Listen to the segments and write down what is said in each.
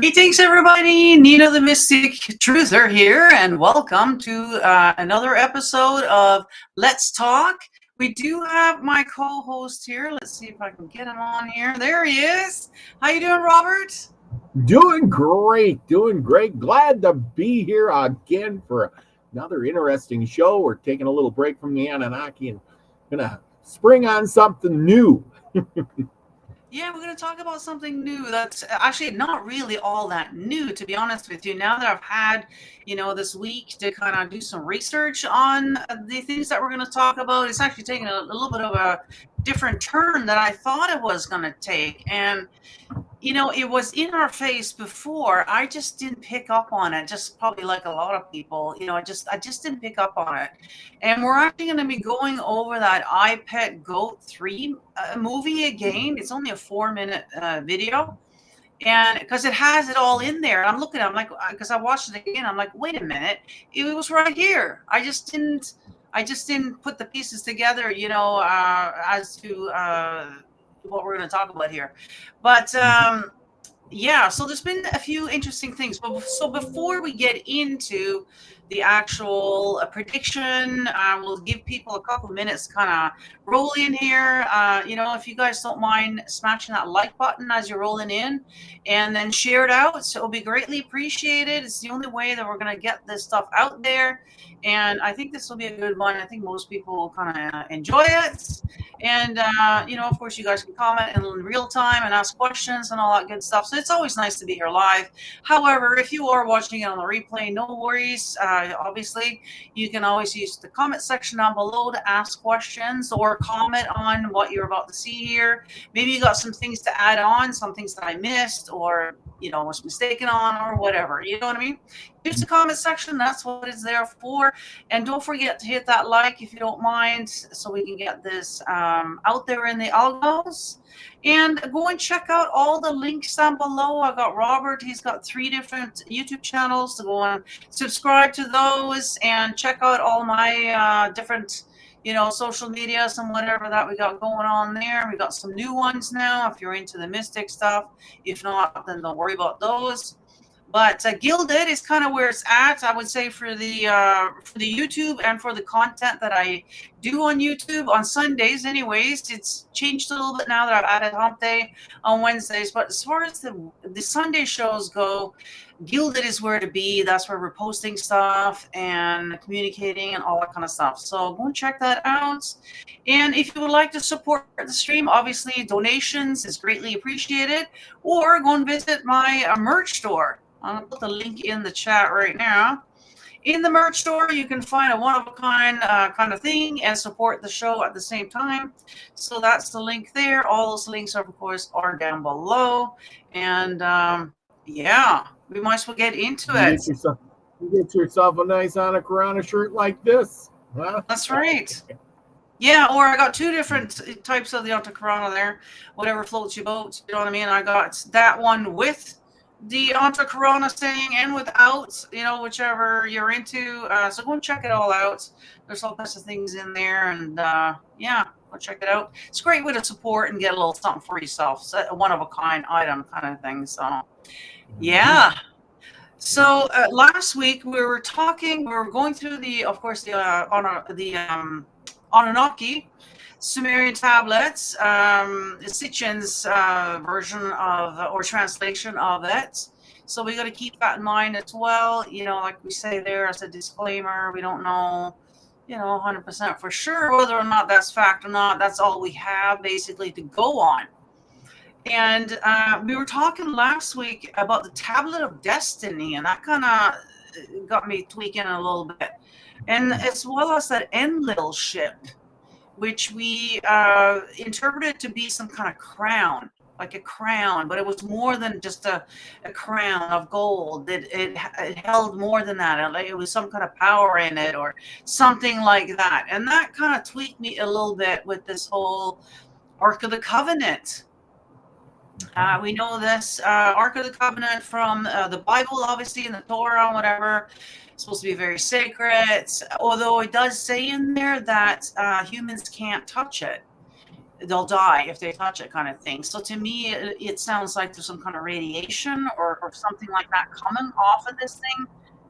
Greetings, everybody. Nina the Mystic Truther here, and welcome to another episode of Let's Talk. We do have my co-host here. Let's see if I can get him on here. There he is. How you doing, Robert? Doing great. Glad to be here again for another interesting show. We're taking a little break from the Anunnaki and gonna spring on something new. Yeah, we're going to talk about something new that's actually not really all that new, to be honest with you. Now that I've had, this week to kind of do some research on the things that we're going to talk about, it's actually taken a little bit of a different turn than I thought it was going to take. And it was in our face before. I just didn't pick up on it, just probably like a lot of people. I just didn't pick up on it. And we're actually going to be going over that I Pet Goat 3 movie again. It's only a 4-minute video. And because it has it all in there. I'm looking, I'm like, because I watched it again, I'm like, wait a minute, it was right here. I just didn't put the pieces together, as to what we're going to talk about here. But yeah, so there's been a few interesting things. But so before we get into the actual prediction, we'll give people a couple of minutes to kind of roll in here. If you guys don't mind smashing that like button as you're rolling in, and then share it out, so it'll be greatly appreciated. It's the only way that we're going to get this stuff out there, and I think this will be a good one. I think most people will kind of enjoy it. And, of course, you guys can comment in real time and ask questions and all that good stuff. So it's always nice to be here live. However, if you are watching it on the replay, no worries. Obviously, you can always use the comment section down below to ask questions or comment on what you're about to see here. Maybe you got some things to add on, some things that I missed or, was mistaken on or whatever. You know what I mean? Use the comment section. That's what it's there for. And don't forget to hit that like if you don't mind, so we can get this out there in the algos. And go and check out all the links down below. I got Robert. He's got 3 different YouTube channels to go and subscribe to those and check out all my different social medias and whatever that we got going on there. We got some new ones now if you're into the mystic stuff. If not, then don't worry about those. But Gilded is kind of where it's at, I would say, for the YouTube and for the content that I do on YouTube on Sundays. Anyways, it's changed a little bit now that I've added Hump Day on Wednesdays. But as far as the Sunday shows go, Gilded is where to be. That's where we're posting stuff and communicating and all that kind of stuff. So go and check that out. And if you would like to support the stream, obviously donations is greatly appreciated. Or go and visit my merch store. I'm going to put the link in the chat right now. In the merch store, you can find a one-of-a-kind kind of thing and support the show at the same time. So that's the link there. All those links, of course, are down below. And yeah, we might as well get into it. Get yourself a nice Anthahkarana shirt like this. Huh? That's right. Yeah, or I got 2 different types of the Anthahkarana there. Whatever floats your boat. You know what I mean? I got that one with the Anthahkarana saying and without, whichever you're into. So go and check it all out. There's all kinds of things in there, and yeah, go check it out. It's a great way to support and get a little something for yourself. So a one-of-a-kind item kind of thing. So yeah. So last week we were going through the Anunnaki Sumerian tablets, Sitchin's version of or translation of it. So we got to keep that in mind as well. Like we say there as a disclaimer, we don't know, 100% for sure whether or not that's fact or not. That's all we have basically to go on. And we were talking last week about the Tablet of Destiny, and that kind of got me tweaking a little bit. And as well as that Enlil ship, which we interpreted to be some kind of crown, like a crown, but it was more than just a crown of gold. It held more than that. It was some kind of power in it or something like that. And that kind of tweaked me a little bit with this whole Ark of the Covenant. We know this Ark of the Covenant from the Bible, obviously, and the Torah and whatever. It's supposed to be very sacred, although it does say in there that humans can't touch it. they'll die if they touch it, kind of thing. So to me, it sounds like there's some kind of radiation or something like that coming off of this thing.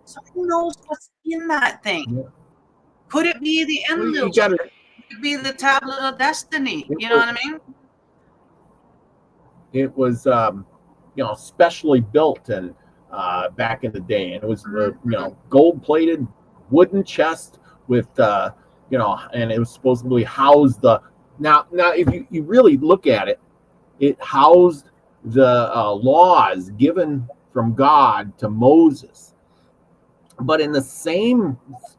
So who knows what's in that thing? Yeah. Could it be the Well, Enlil? you got Could it. it be the Tablet of Destiny? It You know was, what I mean? it was specially built and back in the day, and it was gold plated wooden chest with and it was supposedly housed the now if you really look at it, it housed the laws given from God to Moses. But in the same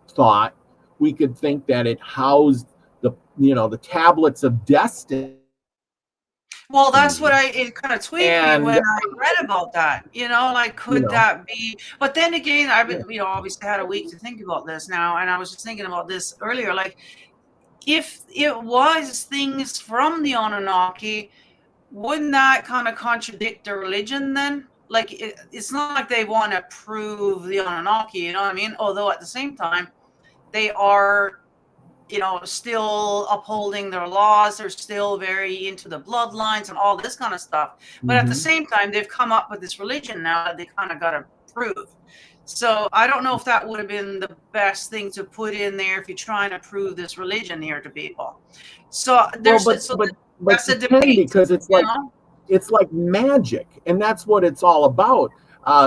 thought, we could think that it housed the tablets of destiny. Well, that's what it kind of tweaked me And when I read about that. Like, could that be? But then again, I've been, obviously had a week to think about this now, and I was just thinking about this earlier. Like, if it was things from the Anunnaki, wouldn't that kind of contradict their religion then? Like, it's not like they want to prove the Anunnaki, you know what I mean? Although at the same time, they are, still upholding their laws. They're still very into the bloodlines and all this kind of stuff. But at the same time, they've come up with this religion now that they kind of got to prove. So I don't know if that would have been the best thing to put in there if you're trying to prove this religion here to people. So there's but that's a you can, debate, because it's like magic, and that's what it's all about.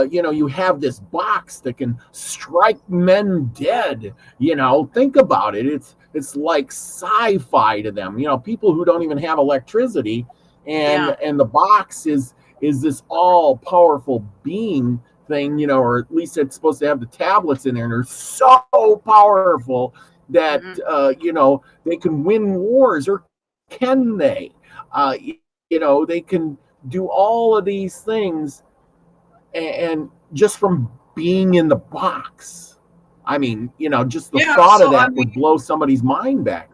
You have this box that can strike men dead. Think about it. It's like sci-fi to them. People who don't even have electricity, and the box is this all powerful being thing. Or at least it's supposed to have the tablets in there, and they're so powerful that they can win wars, or can they? They can do all of these things, and just from being in the box. I mean, just the thought of that would blow somebody's mind back.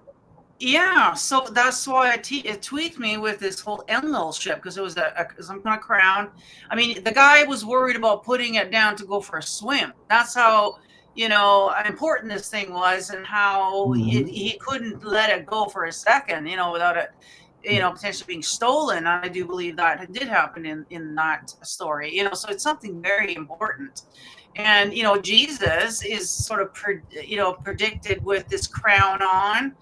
Yeah, so that's why it tweaked me with this whole Enlil ship, because it was some kind of crown. I mean, the guy was worried about putting it down to go for a swim. That's how important this thing was, and how he couldn't let it go for a second, without it potentially being stolen. I do believe that did happen in that story, so it's something very important. And Jesus is sort of predicted with this crown on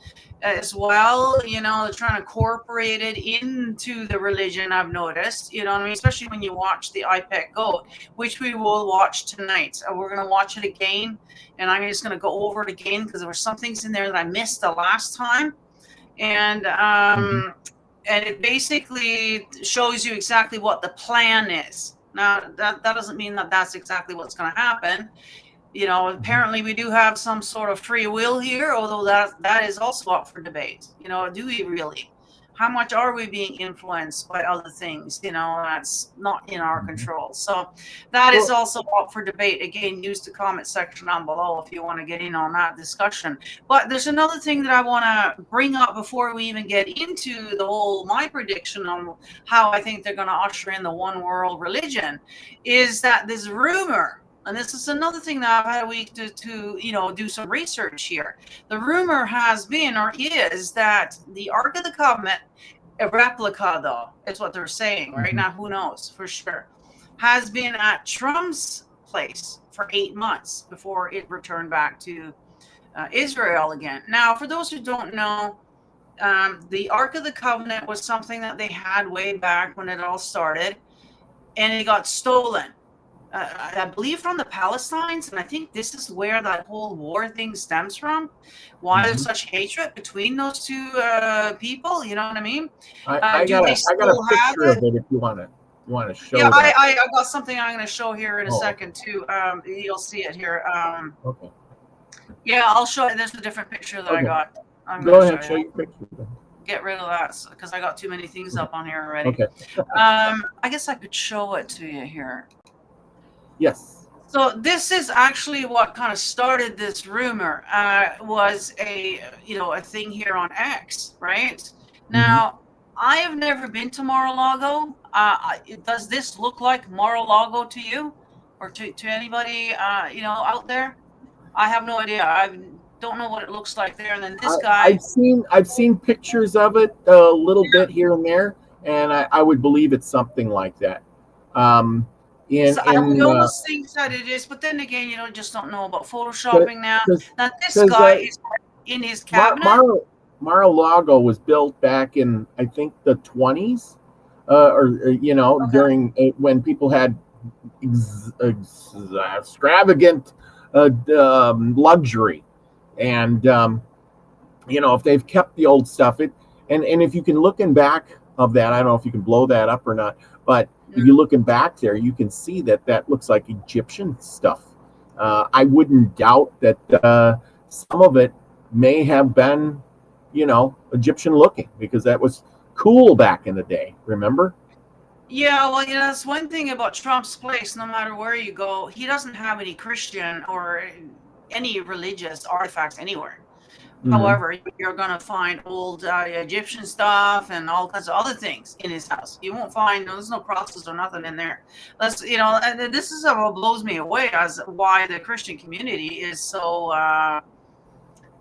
as well. They're trying to incorporate it into the religion, I've noticed, what I mean, especially when you watch the IPEC goat, which we will watch tonight. We're going to watch it again, and I'm just going to go over it again because there were some things in there that I missed the last time. And and it basically shows you exactly what the plan is. Now, that doesn't mean that that's exactly what's going to happen. Apparently we do have some sort of free will here, although that is also up for debate. Do we really? How much are we being influenced by other things? That's not in our control. So that is also up for debate. Again, use the comment section down below if you want to get in on that discussion. But there's another thing that I want to bring up before we even get into my prediction on how I think they're going to usher in the one world religion, is that this rumor. And this is another thing that I've had a week to do some research here. The rumor has been, or is, that the Ark of the Covenant, a replica though, is what they're saying right now. Who knows for sure? Has been at Trump's place for 8 months before it returned back to Israel again. Now, for those who don't know, the Ark of the Covenant was something that they had way back when it all started, and it got stolen. I believe from the Palestinians, and I think this is where that whole war thing stems from. Why there's such hatred between those two people? You know what I mean? I got a picture of it if you want to show. Yeah, that. I got something I'm going to show here in a second too. You'll see it here. Okay. Yeah, I'll show you. There's a different picture that I got. Go ahead, show your picture. Get rid of that because I got too many things up on here already. Okay. I guess I could show it to you here. Yes. So this is actually what kind of started this rumor. Was a thing here on X, right? Now, I have never been to Mar-a-Lago. Does this look like Mar-a-Lago to you, or to anybody out there? I have no idea. don't know what it looks like there. And then this guy, I've seen pictures of it a little bit here and there, and I would believe it's something like that. so I would almost think that it is, but then again, just don't know about photoshopping now. Now this guy is in his cabinet. Mar-a-Lago was built back in, I think, the 20s, during when people had extravagant luxury, and if they've kept the old stuff, and if you can looking back of that, I don't know if you can blow that up or not, but if you're looking back there, you can see that looks like Egyptian stuff. I wouldn't doubt that some of it may have been, Egyptian looking, because that was cool back in the day. Remember? Yeah, well, that's one thing about Trump's place. No matter where you go, he doesn't have any Christian or any religious artifacts anywhere. Mm-hmm. However, you're going to find old Egyptian stuff and all kinds of other things in his house. You won't find, there's no crosses or nothing in there. And this is what blows me away as why the Christian community is so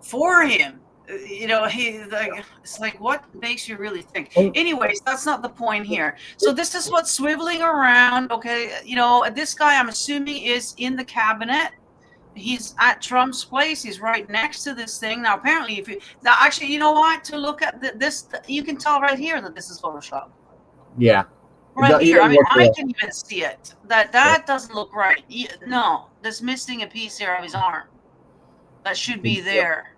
for him. It's like, what makes you really think? Anyways, that's not the point here. So this is what's swiveling around. Okay, this guy, I'm assuming, is in the cabinet. He's at Trump's place. He's right next to this thing. Now, apparently, you know what? To look at this, you can tell right here that this is Photoshop. Yeah. Right here. I mean, I can even see it. That doesn't look right. No, there's missing a piece here of his arm. That should be there.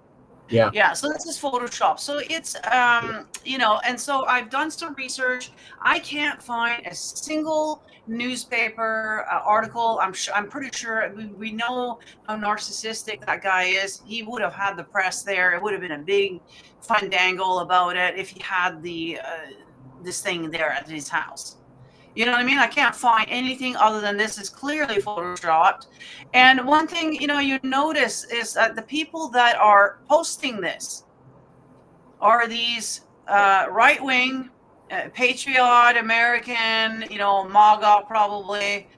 Yeah. So this is Photoshop. So it's, and so I've done some research. I can't find a single newspaper article. I'm pretty sure we know how narcissistic that guy is. He would have had the press there. It would have been a big fandangle about it if he had this thing there at his house. You know what I mean? I can't find anything other than this is clearly photoshopped. And one thing, you notice is that the people that are posting this are these right-wing, patriot, American, MAGA probably,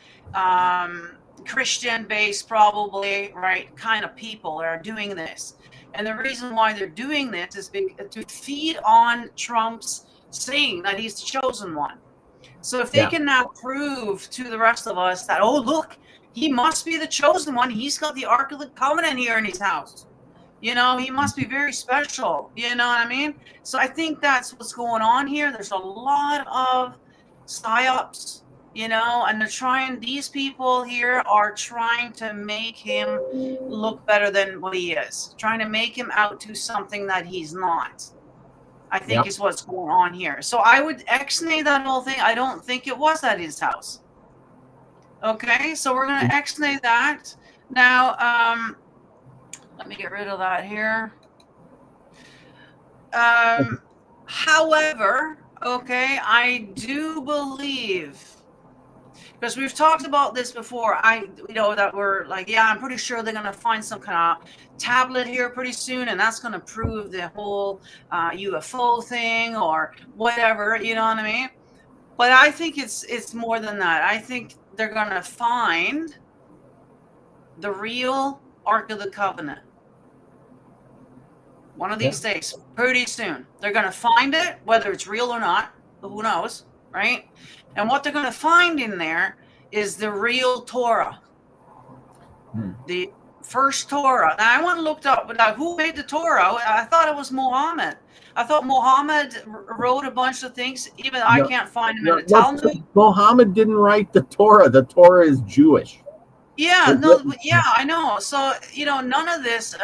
Christian-based probably, right, kind of people that are doing this. And the reason why they're doing this is to feed on Trump's saying that he's the chosen one. So if they can now prove to the rest of us that, oh, look, he must be the chosen one. He's got the Ark of the Covenant here in his house. He must be very special. You know what I mean? So I think that's what's going on here. There's a lot of psyops, and these people here are trying to make him look better than what he is, trying to make him out to something that he's not. I think is what's going on here. So I would ex-nay that whole thing. I don't think it was at his house. Okay, so we're going to ex-nay that. Now, let me get rid of that here. However, okay, I do believe, because we've talked about this before, that we're like, I'm pretty sure they're going to find some kind of tablet here pretty soon, and that's going to prove the whole UFO thing or whatever, you know what I mean? But I think it's more than that. I think they're going to find the real Ark of the Covenant. One of these days, pretty soon. They're going to find it, whether it's real or not, who knows, right? And what they're going to find in there is the real Torah. The first Torah. Now, I went and looked up, but who made the Torah? I thought it was Muhammad. I thought Muhammad wrote a bunch of things. Even I can't find him in the Talmud. Muhammad didn't write the Torah. The Torah is Jewish. Yeah, I know. So, none of this,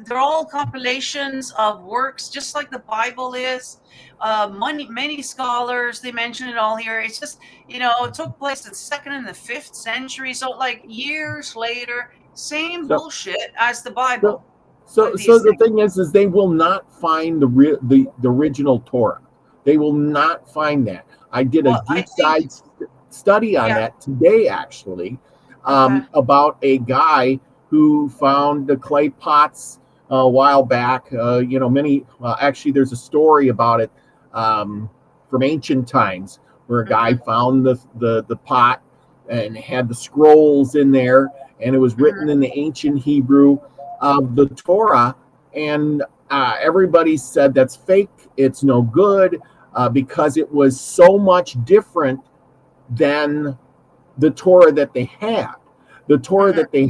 they're all compilations of works, just like the Bible is. Many scholars, they mention it all here. It's just, it took place in the 2nd and the 5th century. So, like, years later, same bullshit as the Bible. So the thing is they will not find the original Torah. They will not find that. I did a deep dive study on that today, actually. About a guy who found the clay pots a while back. Actually, there's a story about it from ancient times where a guy found the pot and had the scrolls in there, and it was written in the ancient Hebrew, of the Torah, and everybody said that's fake, it's no good, because it was so much different than the Torah that they had. The Torah that they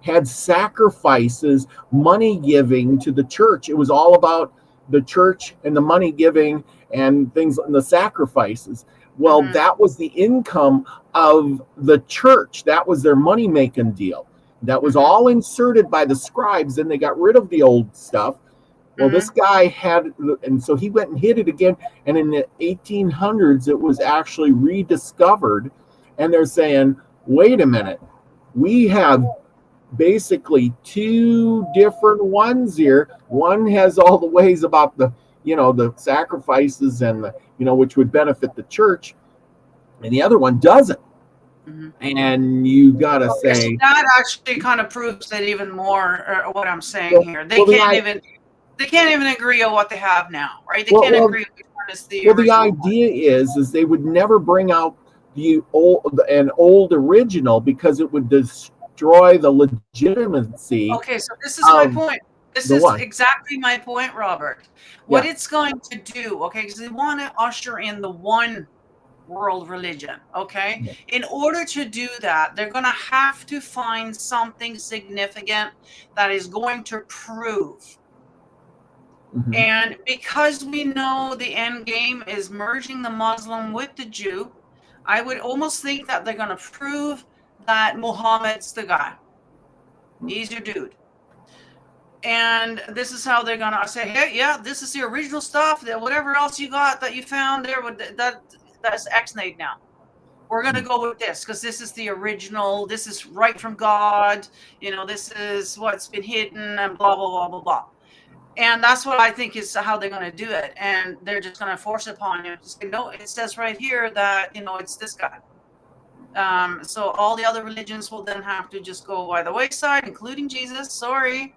had sacrifices, money giving to the church. It was all about the church and the money giving and things, and the sacrifices. Well, that was the income of the church. That was their money making deal. That was all inserted by the scribes. Then they got rid of the old stuff. Well, this guy had, and so he went and hid it again. And in the 1800s, it was actually rediscovered. And they're saying, wait a minute, we have basically two different ones here. One has all the ways about the, the sacrifices and the, which would benefit the church, and the other one doesn't. And you gotta say that actually kind of proves that even more. What I'm saying here, they can't even agree on what they have now, right? They can't agree which one is the original. Well, the idea is they would never bring out an old original because it would destroy the legitimacy. Okay, so this is my point. This is exactly my point, Robert. What it's going to do, okay, because they want to usher in the one world religion, okay? In order to do that, they're going to have to find something significant that is going to prove. And because we know the end game is merging the Muslim with the Jew, I would almost think that they're going to prove that Muhammad's the guy. He's your dude. And this is how they're going to say, hey, yeah, this is the original stuff. Whatever else you got that you found there, that's X-nayed now. We're going to go with this because this is the original. This is right from God. This is what's been hidden and blah, blah, blah, blah, blah. And that's what I think is how they're going to do it. And they're just going to force upon you. Say, no, it says right here that, it's this guy. So all the other religions will then have to just go by the wayside, including Jesus. Sorry.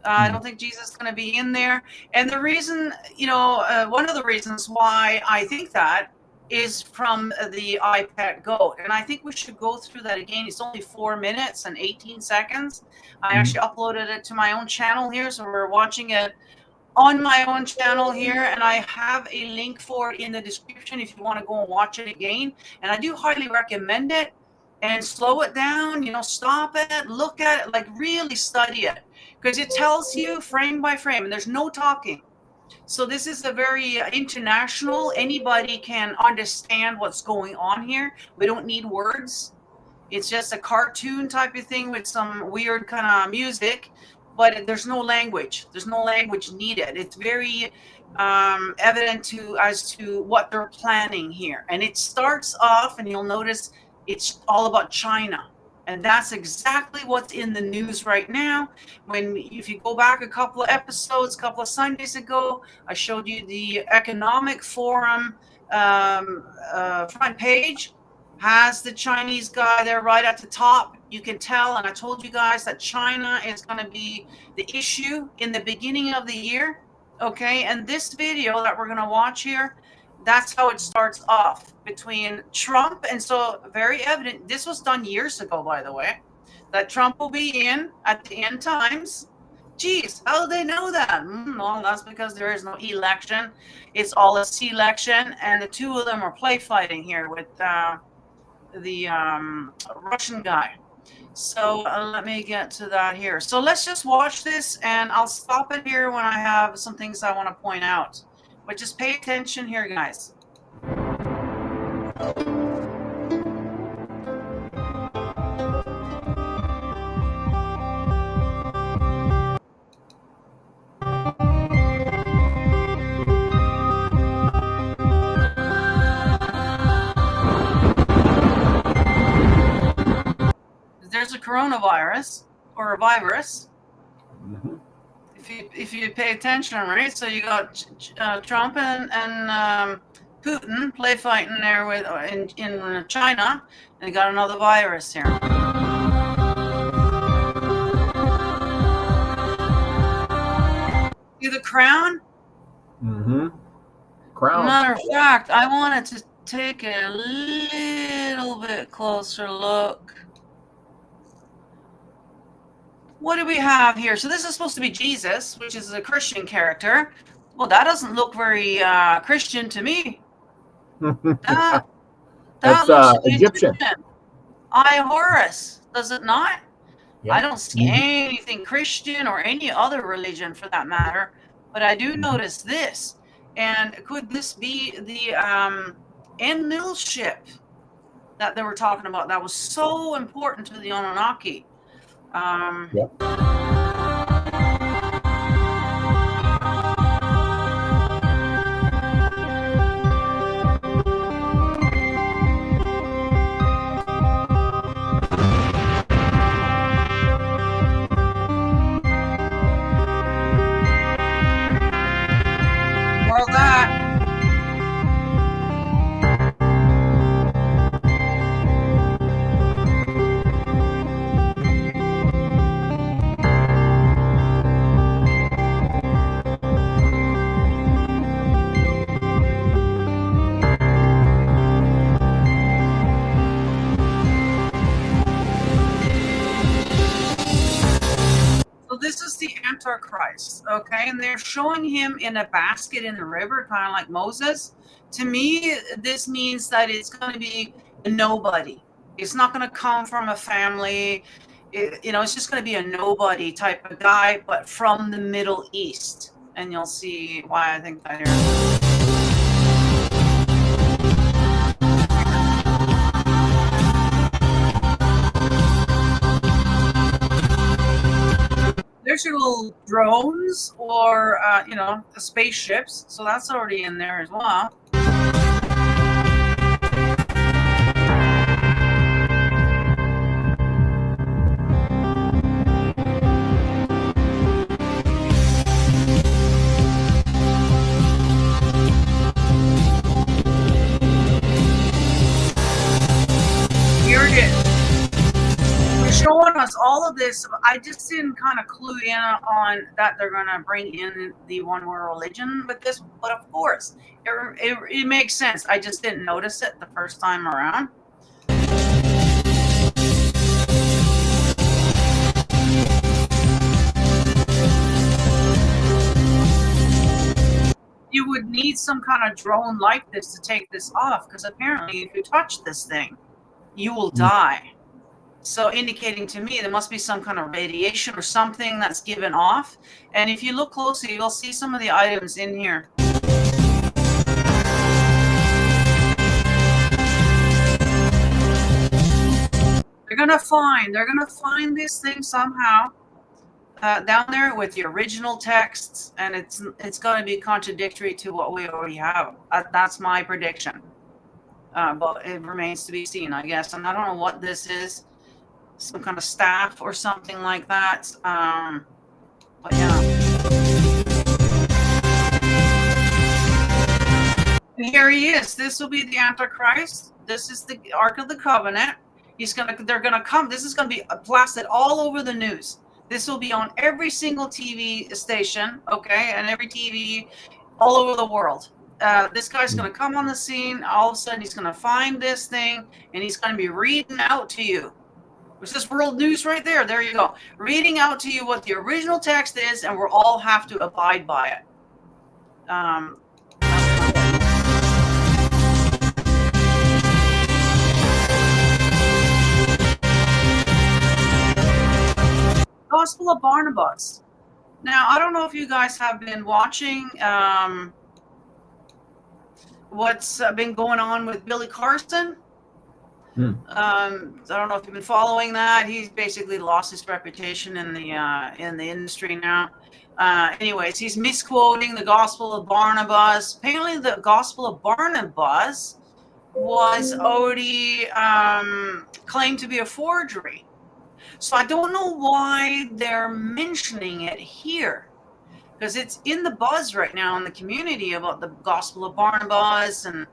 I don't think Jesus is going to be in there. And the reason, one of the reasons why I think that is from the iPad Goat. And I think we should go through that again. It's only 4 minutes and 18 seconds. I actually uploaded it to my own channel here. So we're watching it on my own channel here. And I have a link for it in the description if you want to go and watch it again. And I do highly recommend it. And slow it down, stop it, look at it, like really study it. Because it tells you frame by frame, and there's no talking. So this is a very international, anybody can understand what's going on here. We don't need words. It's just a cartoon type of thing with some weird kind of music, but there's no language. There's no language needed. It's very evident as to what they're planning here. And it starts off, and you'll notice it's all about China. And that's exactly what's in the news right now. If you go back a couple of episodes, a couple of Sundays ago, I showed you the Economic Forum front page has the Chinese guy there right at the top. You can tell, and I told you guys that China is going to be the issue in the beginning of the year. Okay, and this video that we're going to watch here, that's how it starts off between Trump. And so very evident, this was done years ago, by the way, that Trump will be in at the end times. Geez, how do they know that? Well, that's because there is no election. It's all a C-election. And the two of them are play fighting here with the Russian guy. So let me get to that here. So let's just watch this, and I'll stop it here when I have some things I want to point out. But just pay attention here, guys. There's a coronavirus or a virus. If you pay attention, right? So you got Trump and Putin play fighting there with in China, and you got another virus here. See the crown? Crown. Matter of fact, I wanted to take a little bit closer look. what do we have here? So this is supposed to be Jesus, which is a Christian character. Well, that doesn't look very Christian to me. That That's looks Egyptian. Horus, does it not? Yeah. I don't see anything Christian or any other religion for that matter, but I do notice this. And could this be the Enlil ship that they were talking about that was so important to the Anunnaki? Yep. Well, that. So this is the Antichrist, okay? And they're showing him in a basket in the river, kind of like Moses. To me, this means that it's going to be a nobody. It's not going to come from a family. It's just going to be a nobody type of guy, but from the Middle East. And you'll see why I think that here. There's your little drones or, spaceships. So that's already in there as well. Here it is. Showing us all of this. I just didn't kind of clue in on that they're going to bring in the one world religion with this, but of course it makes sense. I just didn't notice it the first time around. You would need some kind of drone like this to take this off, because apparently if you touch this thing, you will die. So indicating to me there must be some kind of radiation or something that's given off. And if you look closely, you'll see some of the items in here. They're gonna find this thing somehow down there with the original texts, and it's gonna be contradictory to what we already have. That's my prediction. But it remains to be seen, I guess. And I don't know what this is. Some kind of staff or something like that. But yeah. And here he is. This will be the Antichrist. This is the Ark of the Covenant. They're gonna come. This is gonna be blasted all over the news. This will be on every single TV station, okay, and every TV all over the world. This guy's gonna come on the scene. All of a sudden, he's gonna find this thing, and he's gonna be reading out to you. It's this world news right there. There you go. Reading out to you what the original text is, and we'll all have to abide by it. Gospel of Barnabas. Now, I don't know if you guys have been watching what's been going on with Billy Carson. I don't know if you've been following that. He's basically lost his reputation in the industry now. Anyways, he's misquoting the Gospel of Barnabas. Apparently, the Gospel of Barnabas was already claimed to be a forgery. So I don't know why they're mentioning it here, because it's in the buzz right now in the community about the Gospel of Barnabas and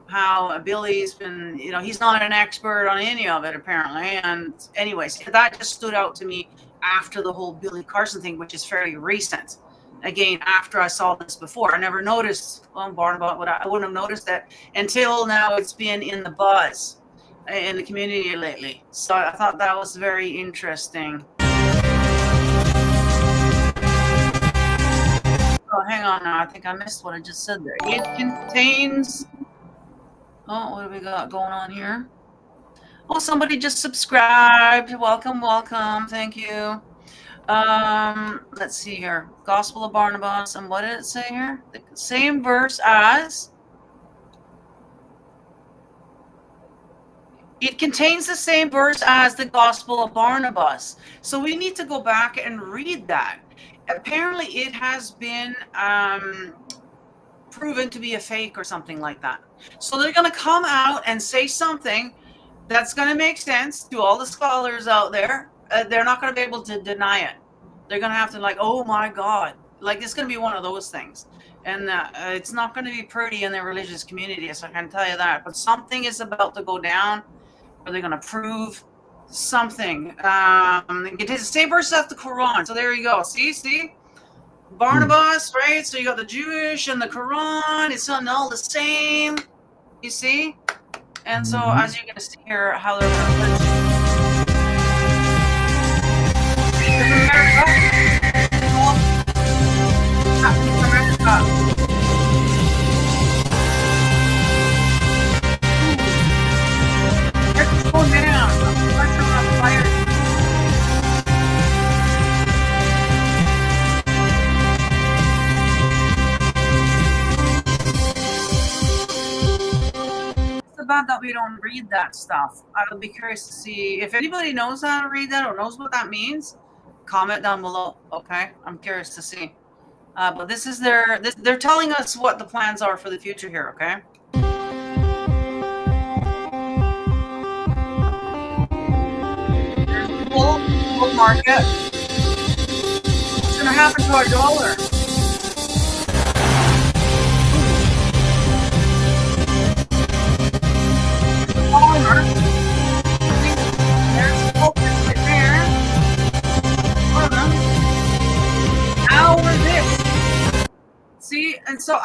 how Billy's been, he's not an expert on any of it apparently. And anyways, that just stood out to me after the whole Billy Carson thing, which is fairly recent. Again, after I saw this before, I never noticed Barnabas. I wouldn't have noticed that until now. It's been in the buzz in the community lately. So I thought that was very interesting. Oh, hang on now. I think I missed what I just said there. It contains. Oh, what do we got going on here? Oh, somebody just subscribed. Welcome, welcome. Thank you. Let's see here. Gospel of Barnabas. And what did it say here? The same verse as. It contains the same verse as the Gospel of Barnabas. So we need to go back and read that. Apparently it has been proven to be a fake or something like that. So they're going to come out and say something that's going to make sense to all the scholars out there. They're not going to be able to deny it. They're going to have to like, oh my God. Like it's going to be one of those things. And it's not going to be pretty in the religious community, so I can tell you that. But something is about to go down. Are they going to prove something? It is the same verse as the Quran. So there you go. See? Barnabas, right? So you got the Jewish and the Quran. It's all the same. You see? And so as you're going to see here, how they're going to bad that we don't read that stuff. I would be curious to see if anybody knows how to read that or knows what that means. Comment down below, okay? I'm curious to see. But this is they're telling us what the plans are for the future here, okay? There's the bull market. What's going to happen to our dollar? There's the focus right there. How is this? See, and so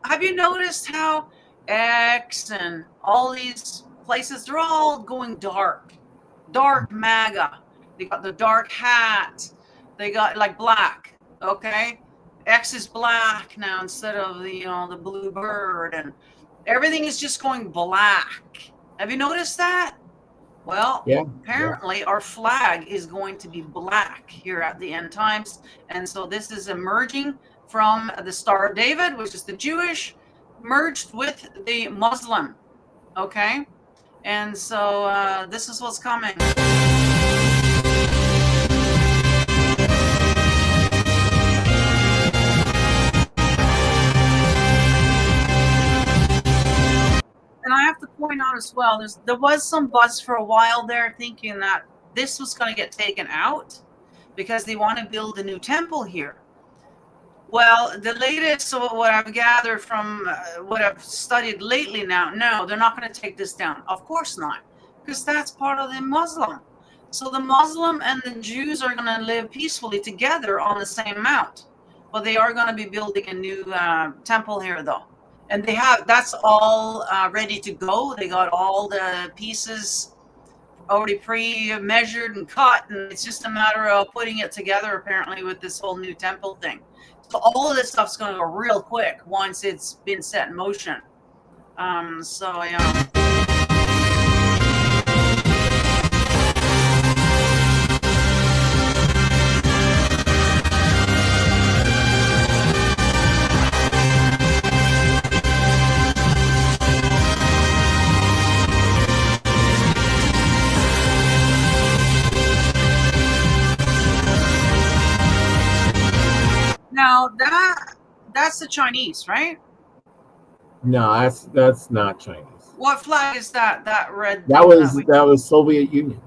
have you noticed how X and all these places, they're all going dark MAGA. They got the dark hat. They got like black. Okay, X is black now instead of the blue bird, and everything is just going black. Have you noticed that? Well, apparently our flag is going to be black here at the end times. And so this is emerging from the Star of David, which is the Jewish, merged with the Muslim. Okay? And so this is what's coming. And I have to point out as well, there was some buzz for a while there thinking that this was going to get taken out because they want to build a new temple here. Well, the latest, so what I've gathered from what I've studied lately now, no, they're not going to take this down. Of course not, because that's part of the Muslim. So the Muslim and the Jews are going to live peacefully together on the same mount. But they are going to be building a new temple here, though. And that's all ready to go. They got all the pieces already pre-measured and cut, and it's just a matter of putting it together, apparently, with this whole new temple thing. So all of this stuff's going to go real quick once it's been set in motion. So, yeah. Now that's the Chinese, right? No, that's not Chinese. What flag is that? That red. That was Soviet Union.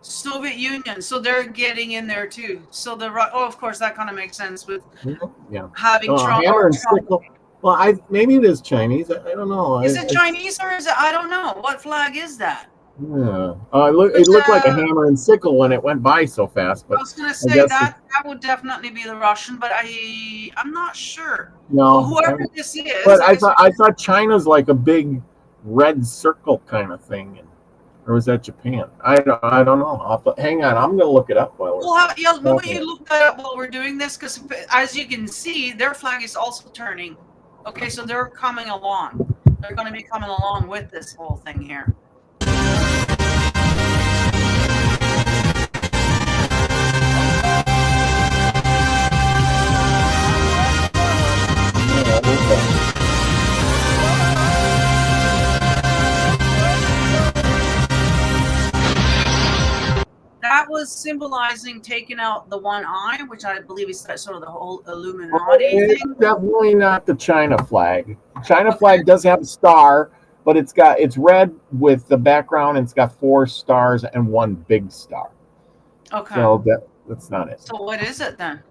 Soviet Union. So they're getting in there too. So of course that kind of makes sense with having Trump. Hammer and sickle. Well, maybe it is Chinese. I don't know. Is it Chinese or is it? I don't know. What flag is that? Yeah. It looked like a hammer and sickle when it went by so fast. But I was going to say that would definitely be the Russian, but I'm not sure. No. Well, whoever this is. But I thought China's like a big red circle kind of thing, or was that Japan? I don't know. Hang on, I'm gonna look it up while we're. Well, yeah, maybe you look that up while we're doing this, because as you can see, their flag is also turning. Okay, so they're coming along. They're going to be coming along with this whole thing here. That was symbolizing taking out the one eye, which I believe is sort of the whole Illuminati It's thing. definitely not the China flag. China flag does have a star, but it's red with the background, and it's got 4 stars and 1 big star. Okay. So that's not it. So what is it then?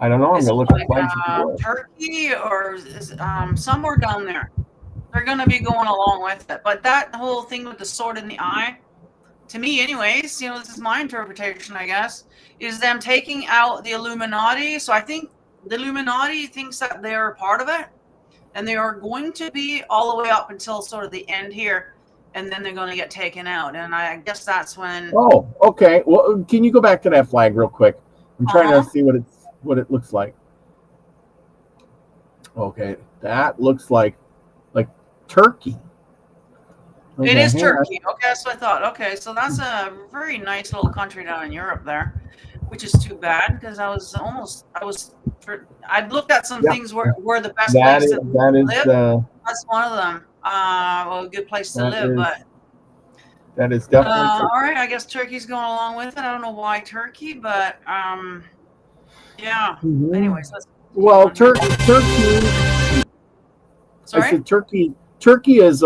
I don't know. I'm Is gonna it look like at flags. Turkey, or is somewhere down there? They're going to be going along with it. But that whole thing with the sword in the eye, to me anyways, you know, this is my interpretation, I guess, is them taking out the Illuminati. So I think the Illuminati thinks that they're a part of it, and they are going to be all the way up until sort of the end here, and then they're going to get taken out. And I guess that's when... Oh, okay. Well, can you go back to that flag real quick? I'm trying to see what it looks like. Okay, that looks like Turkey. Okay, it is Turkey. Okay, that's what I thought. Okay, so that's a very nice little country down in Europe there, which is too bad, because I'd looked at some things where the best place to live. That's one of them. Well, a good place to live, but that is definitely all right. I guess Turkey's going along with it. I don't know why Turkey, but yeah. Mm-hmm. Anyways, well, Turkey. Sorry? I said Turkey. Turkey is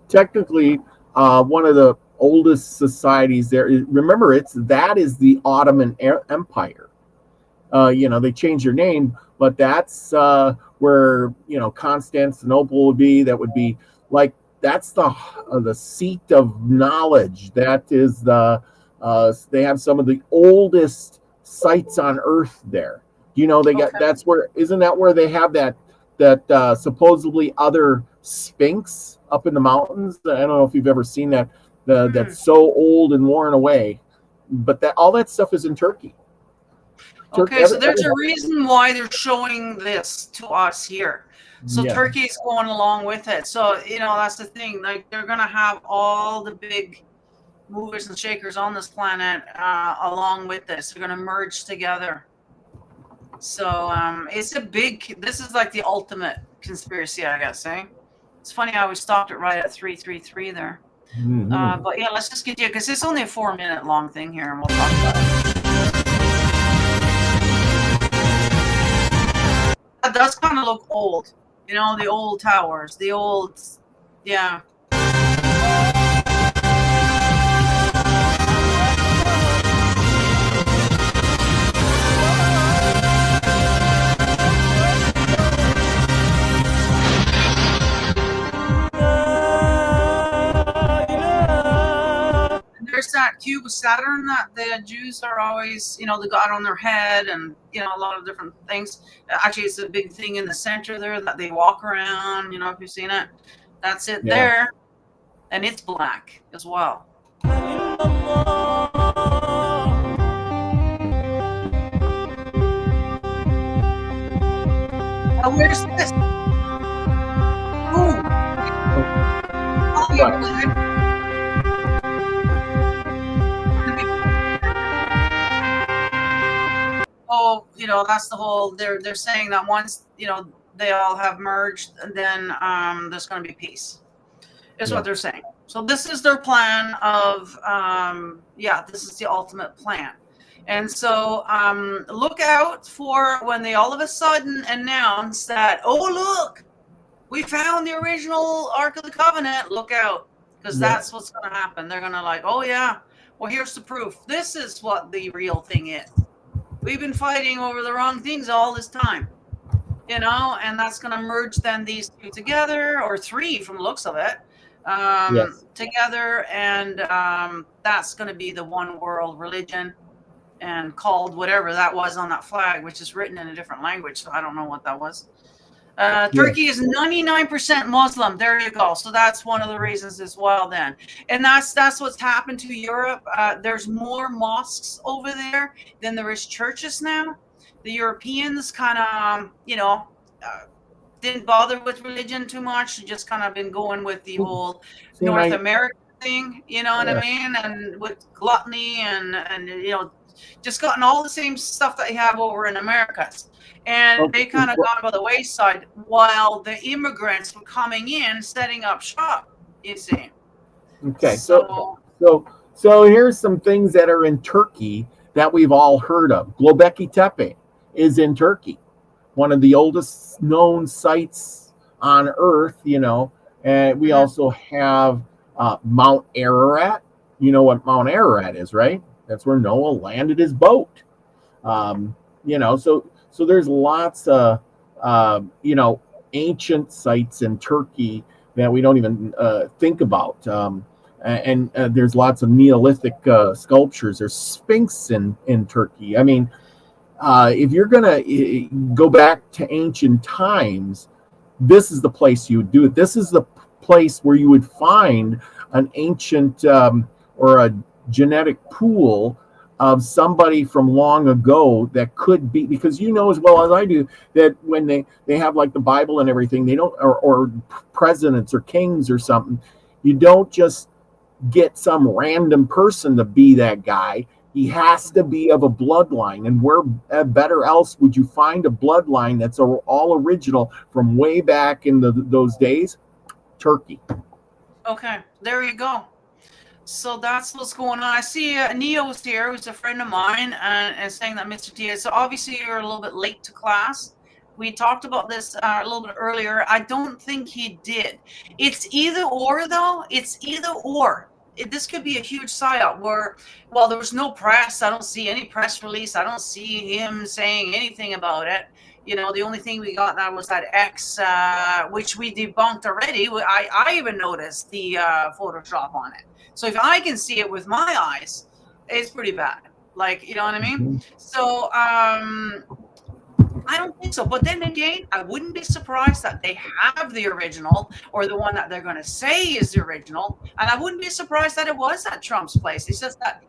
technically one of the oldest societies there. Remember, that is the Ottoman Empire. You know, they changed their name, but that's where, you know, Constantinople would be. That would be like, that's the seat of knowledge. That is they have some of the oldest sites on Earth there. You know, that's where, isn't that where they have that supposedly other Sphinx up in the mountains? I don't know if you've ever seen that. That's so old and worn away, but all that stuff is in Turkey. Okay, so there's a reason why they're showing this to us here. So yeah. Turkey's going along with it. So, you know, that's the thing. Like, they're going to have all the big movers and shakers on this planet along with this. They're going to merge together. So it's this is like the ultimate conspiracy, I guess, eh? It's funny how we stopped it right at 333 there. Mm-hmm. But yeah, let's just get you, because it's only a 4-minute long thing here, and we'll talk about it. That does kind of look old. You know, the old towers, the old, yeah. There's that cube of Saturn that the Jews are always, you know, they got on their head, and, you know, a lot of different things. Actually, it's a big thing in the center there that they walk around, you know, if you've seen it. That's it there. And it's black as well. Now, where's this? Ooh. Oh, yeah. Oh, you know, that's the whole, they're saying that once, you know, they all have merged, then there's going to be peace, is what they're saying. So this is their plan of, this is the ultimate plan. And so look out for when they all of a sudden announce that, oh, look, we found the original Ark of the Covenant. Look out, because that's what's going to happen. They're going to like, oh, yeah, well, here's the proof. This is what the real thing is. We've been fighting over the wrong things all this time, you know, and that's going to merge then these two together, or 3 from the looks of it, together. And that's going to be the one world religion, and called whatever that was on that flag, which is written in a different language. So I don't know what that was. Turkey is 99% Muslim. There you go. So that's one of the reasons as well then. And that's what's happened to Europe. There's more mosques over there than there is churches now. The Europeans kind of, didn't bother with religion too much. Just kind of been going with the whole North American thing, you know what I mean? And with gluttony and just gotten all the same stuff that you have over in Americas. And they kind of gone by the wayside while the immigrants were coming in, setting up shop, you see. Okay, so here's some things that are in Turkey that we've all heard of. Göbekli Tepe is in Turkey, one of the oldest known sites on Earth, and we also have Mount Ararat. You know what Mount Ararat is, right? That's where Noah landed his boat. So there's lots of, ancient sites in Turkey that we don't even think about. And there's lots of Neolithic sculptures. There's Sphinx in Turkey. I mean, if you're going to go back to ancient times, this is the place you would do it. This is the place where you would find an ancient or a genetic pool of somebody from long ago that could be, because as well as I do that when they have like the Bible and everything, they don't, or presidents or kings or something, you don't just get some random person to be that guy. He has to be of a bloodline, and where better else would you find a bloodline that's all original from way back in those days? Turkey. Okay, there you go. So that's what's going on. I see Neo's here, who's a friend of mine, and saying that Mr. T. So obviously you're a little bit late to class. We talked about this a little bit earlier. I don't think he did. It's either or, though. It's either or. This could be a huge psyop where, well, there was no press. I don't see any press release. I don't see him saying anything about it. The only thing we got now was that X, which we debunked already. I even noticed the Photoshop on it. So if I can see it with my eyes, it's pretty bad. Like, you know what I mean? Mm-hmm. So I don't think so. But then again, I wouldn't be surprised that they have the original or the one that they're going to say is the original. And I wouldn't be surprised that it was at Trump's place. It's just that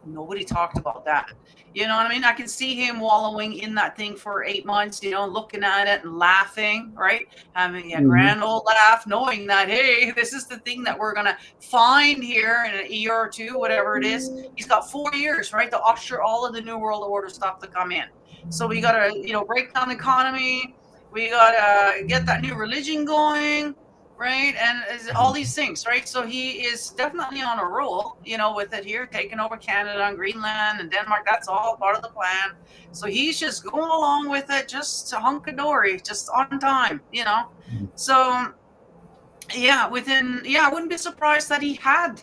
nobody talked about that. You know what I mean? I can see him wallowing in that thing for 8 months, looking at it and laughing, right? Having a grand old laugh, knowing that, hey, this is the thing that we're going to find here in a year or two, whatever it is. He's got 4 years, right, to usher all of the New World Order stuff to come in. So we got to, break down the economy. We got to get that new religion going, right? And all these things, right? So he is definitely on a roll, with it here, taking over Canada and Greenland and Denmark. That's all part of the plan. So he's just going along with it, just hunky-dory, just on time, So, I wouldn't be surprised that he had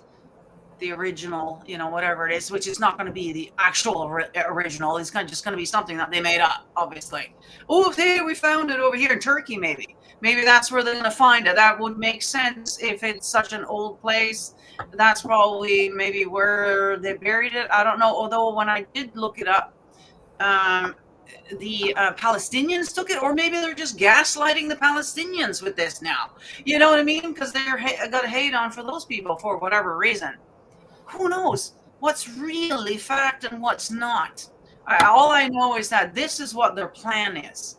the original, whatever it is, which is not going to be the actual original. It's just going to be something that they made up, obviously. Oh, hey, we found it over here in Turkey, maybe. Maybe that's where they're going to find it. That would make sense if it's such an old place. That's probably maybe where they buried it. I don't know. Although when I did look it up, the Palestinians took it, or maybe they're just gaslighting the Palestinians with this now. You know what I mean? Because they're got hate on for those people for whatever reason. Who knows what's really fact and what's not? All I know is that this is what their plan is.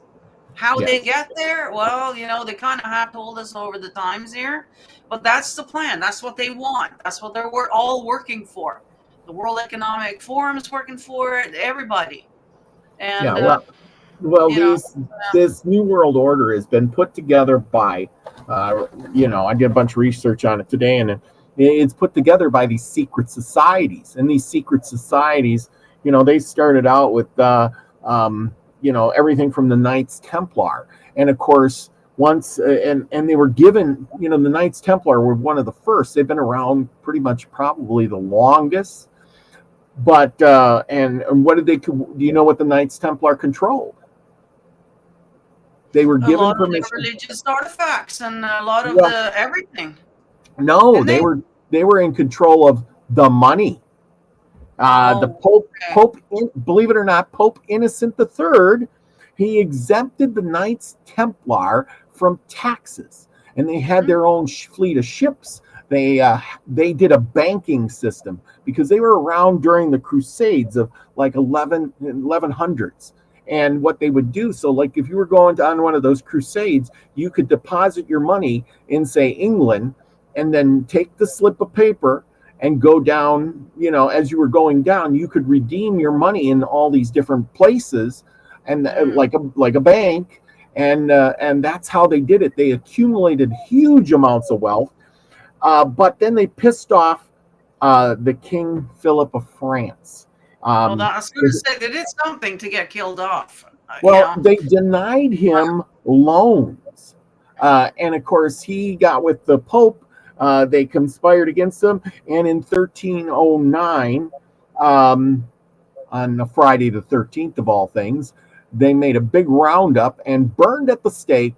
How they get there, well, they kind of have told us over the times here, but that's the plan. That's what they want. That's what they're all working for. The World Economic Forum is working for it. Everybody. And this New World Order has been put together by, I did a bunch of research on it today, and it's put together by these secret societies. And these secret societies, they started out with everything from the Knights Templar. And of course, once, and they were given, the Knights Templar were one of the first. They've been around pretty much probably the longest. But, and what did they, do you know what the Knights Templar controlled? They were given permission. Of the religious artifacts and a lot of the everything. No, they were in control of the money. The Pope, believe it or not, Pope Innocent III He exempted the Knights Templar from taxes, and they had their own fleet of ships. They did a banking system because they were around during the Crusades of like 1100s. And what they would do, so like if you were going on one of those crusades, you could deposit your money in, say, England, and then take the slip of paper and go down. As you were going down, you could redeem your money in all these different places, and like a bank. And that's how they did it. They accumulated huge amounts of wealth, but then they pissed off the King Philip of France. Well, I was going to say they did something to get killed off. Well, they denied him loans. And of course, he got with the Pope. They conspired against him. And in 1309, on a Friday the 13th of all things, they made a big roundup and burned at the stake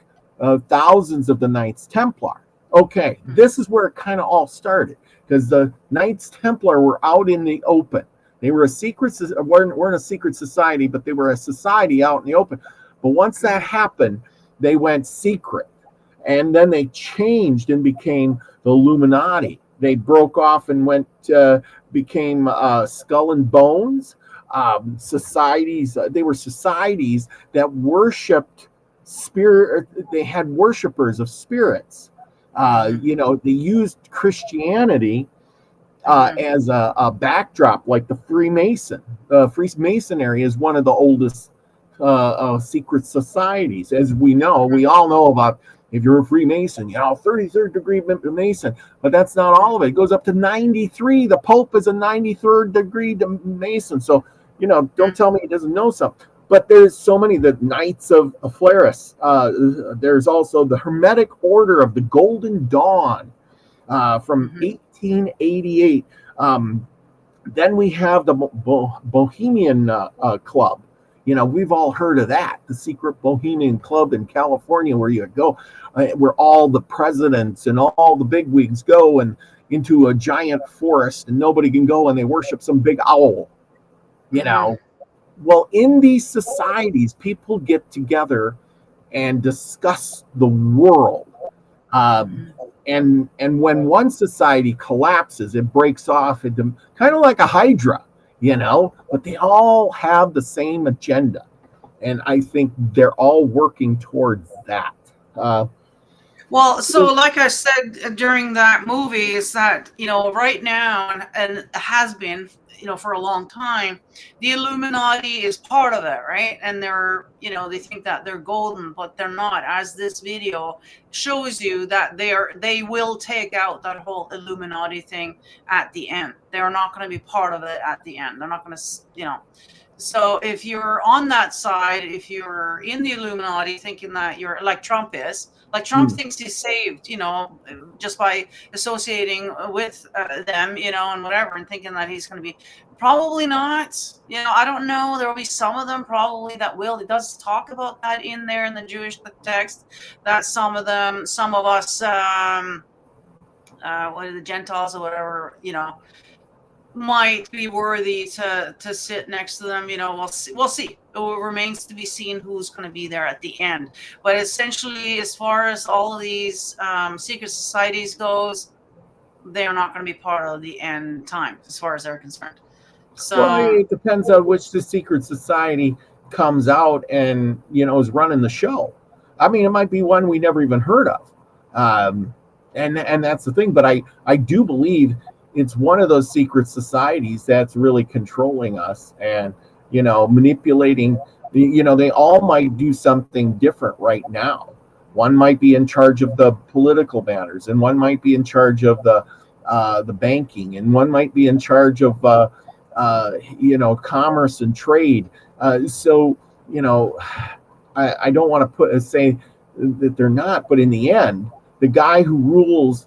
thousands of the Knights Templar. Okay, this is where it kind of all started, because the Knights Templar were out in the open. They were weren't a secret society, but they were a society out in the open. But once that happened, they went secret. And then they changed and became the Illuminati. They broke off and became Skull and Bones societies. They were societies that worshipped spirit. They had worshipers of spirits. They used Christianity as a backdrop, like the Freemason. Freemasonry is one of the oldest secret societies. As we all know about, if you're a Freemason, 33rd degree Mason, but that's not all of it. It goes up to 93. The Pope is a 93rd degree Mason. So, don't tell me he doesn't know something. But there's so many, the Knights of Flaris. There's also the Hermetic Order of the Golden Dawn from 1888. Then we have the Bohemian Club. We've all heard of that, the secret Bohemian Club in California, where you go, where all the presidents and all the bigwigs go and into a giant forest, and nobody can go, and they worship some big owl. Well, in these societies, people get together and discuss the world. And when one society collapses, it breaks off into kind of like a hydra, but they all have the same agenda. And I think they're all working towards that. Well, so like I said during that movie, is that, right now, and has been, for a long time, the Illuminati is part of it, right? And they're, they think that they're golden, but they're not. As this video shows you, that they will take out that whole Illuminati thing at the end. They're not going to be part of it at the end. They're not going to, So if you're on that side, if you're in the Illuminati thinking that you're like Trump is, like Trump thinks he's saved, just by associating with them, and whatever, and thinking that he's going to be, probably not. I don't know. There will be some of them probably that will. It does talk about that in there in the Jewish text, that some of us, what are the Gentiles or whatever, might be worthy to sit next to them. We'll see. It remains to be seen who's going to be there at the end. But essentially, as far as all of these secret societies goes, they are not going to be part of the end time as far as they're concerned. So it depends on which the secret society comes out and is running the show. I mean, it might be one we never even heard of, and that's the thing. But I do believe it's one of those secret societies that's really controlling us and, manipulating. They all might do something different right now. One might be in charge of the political matters, and one might be in charge of the banking, and one might be in charge of, commerce and trade. I don't want to say that they're not, but in the end, the guy who rules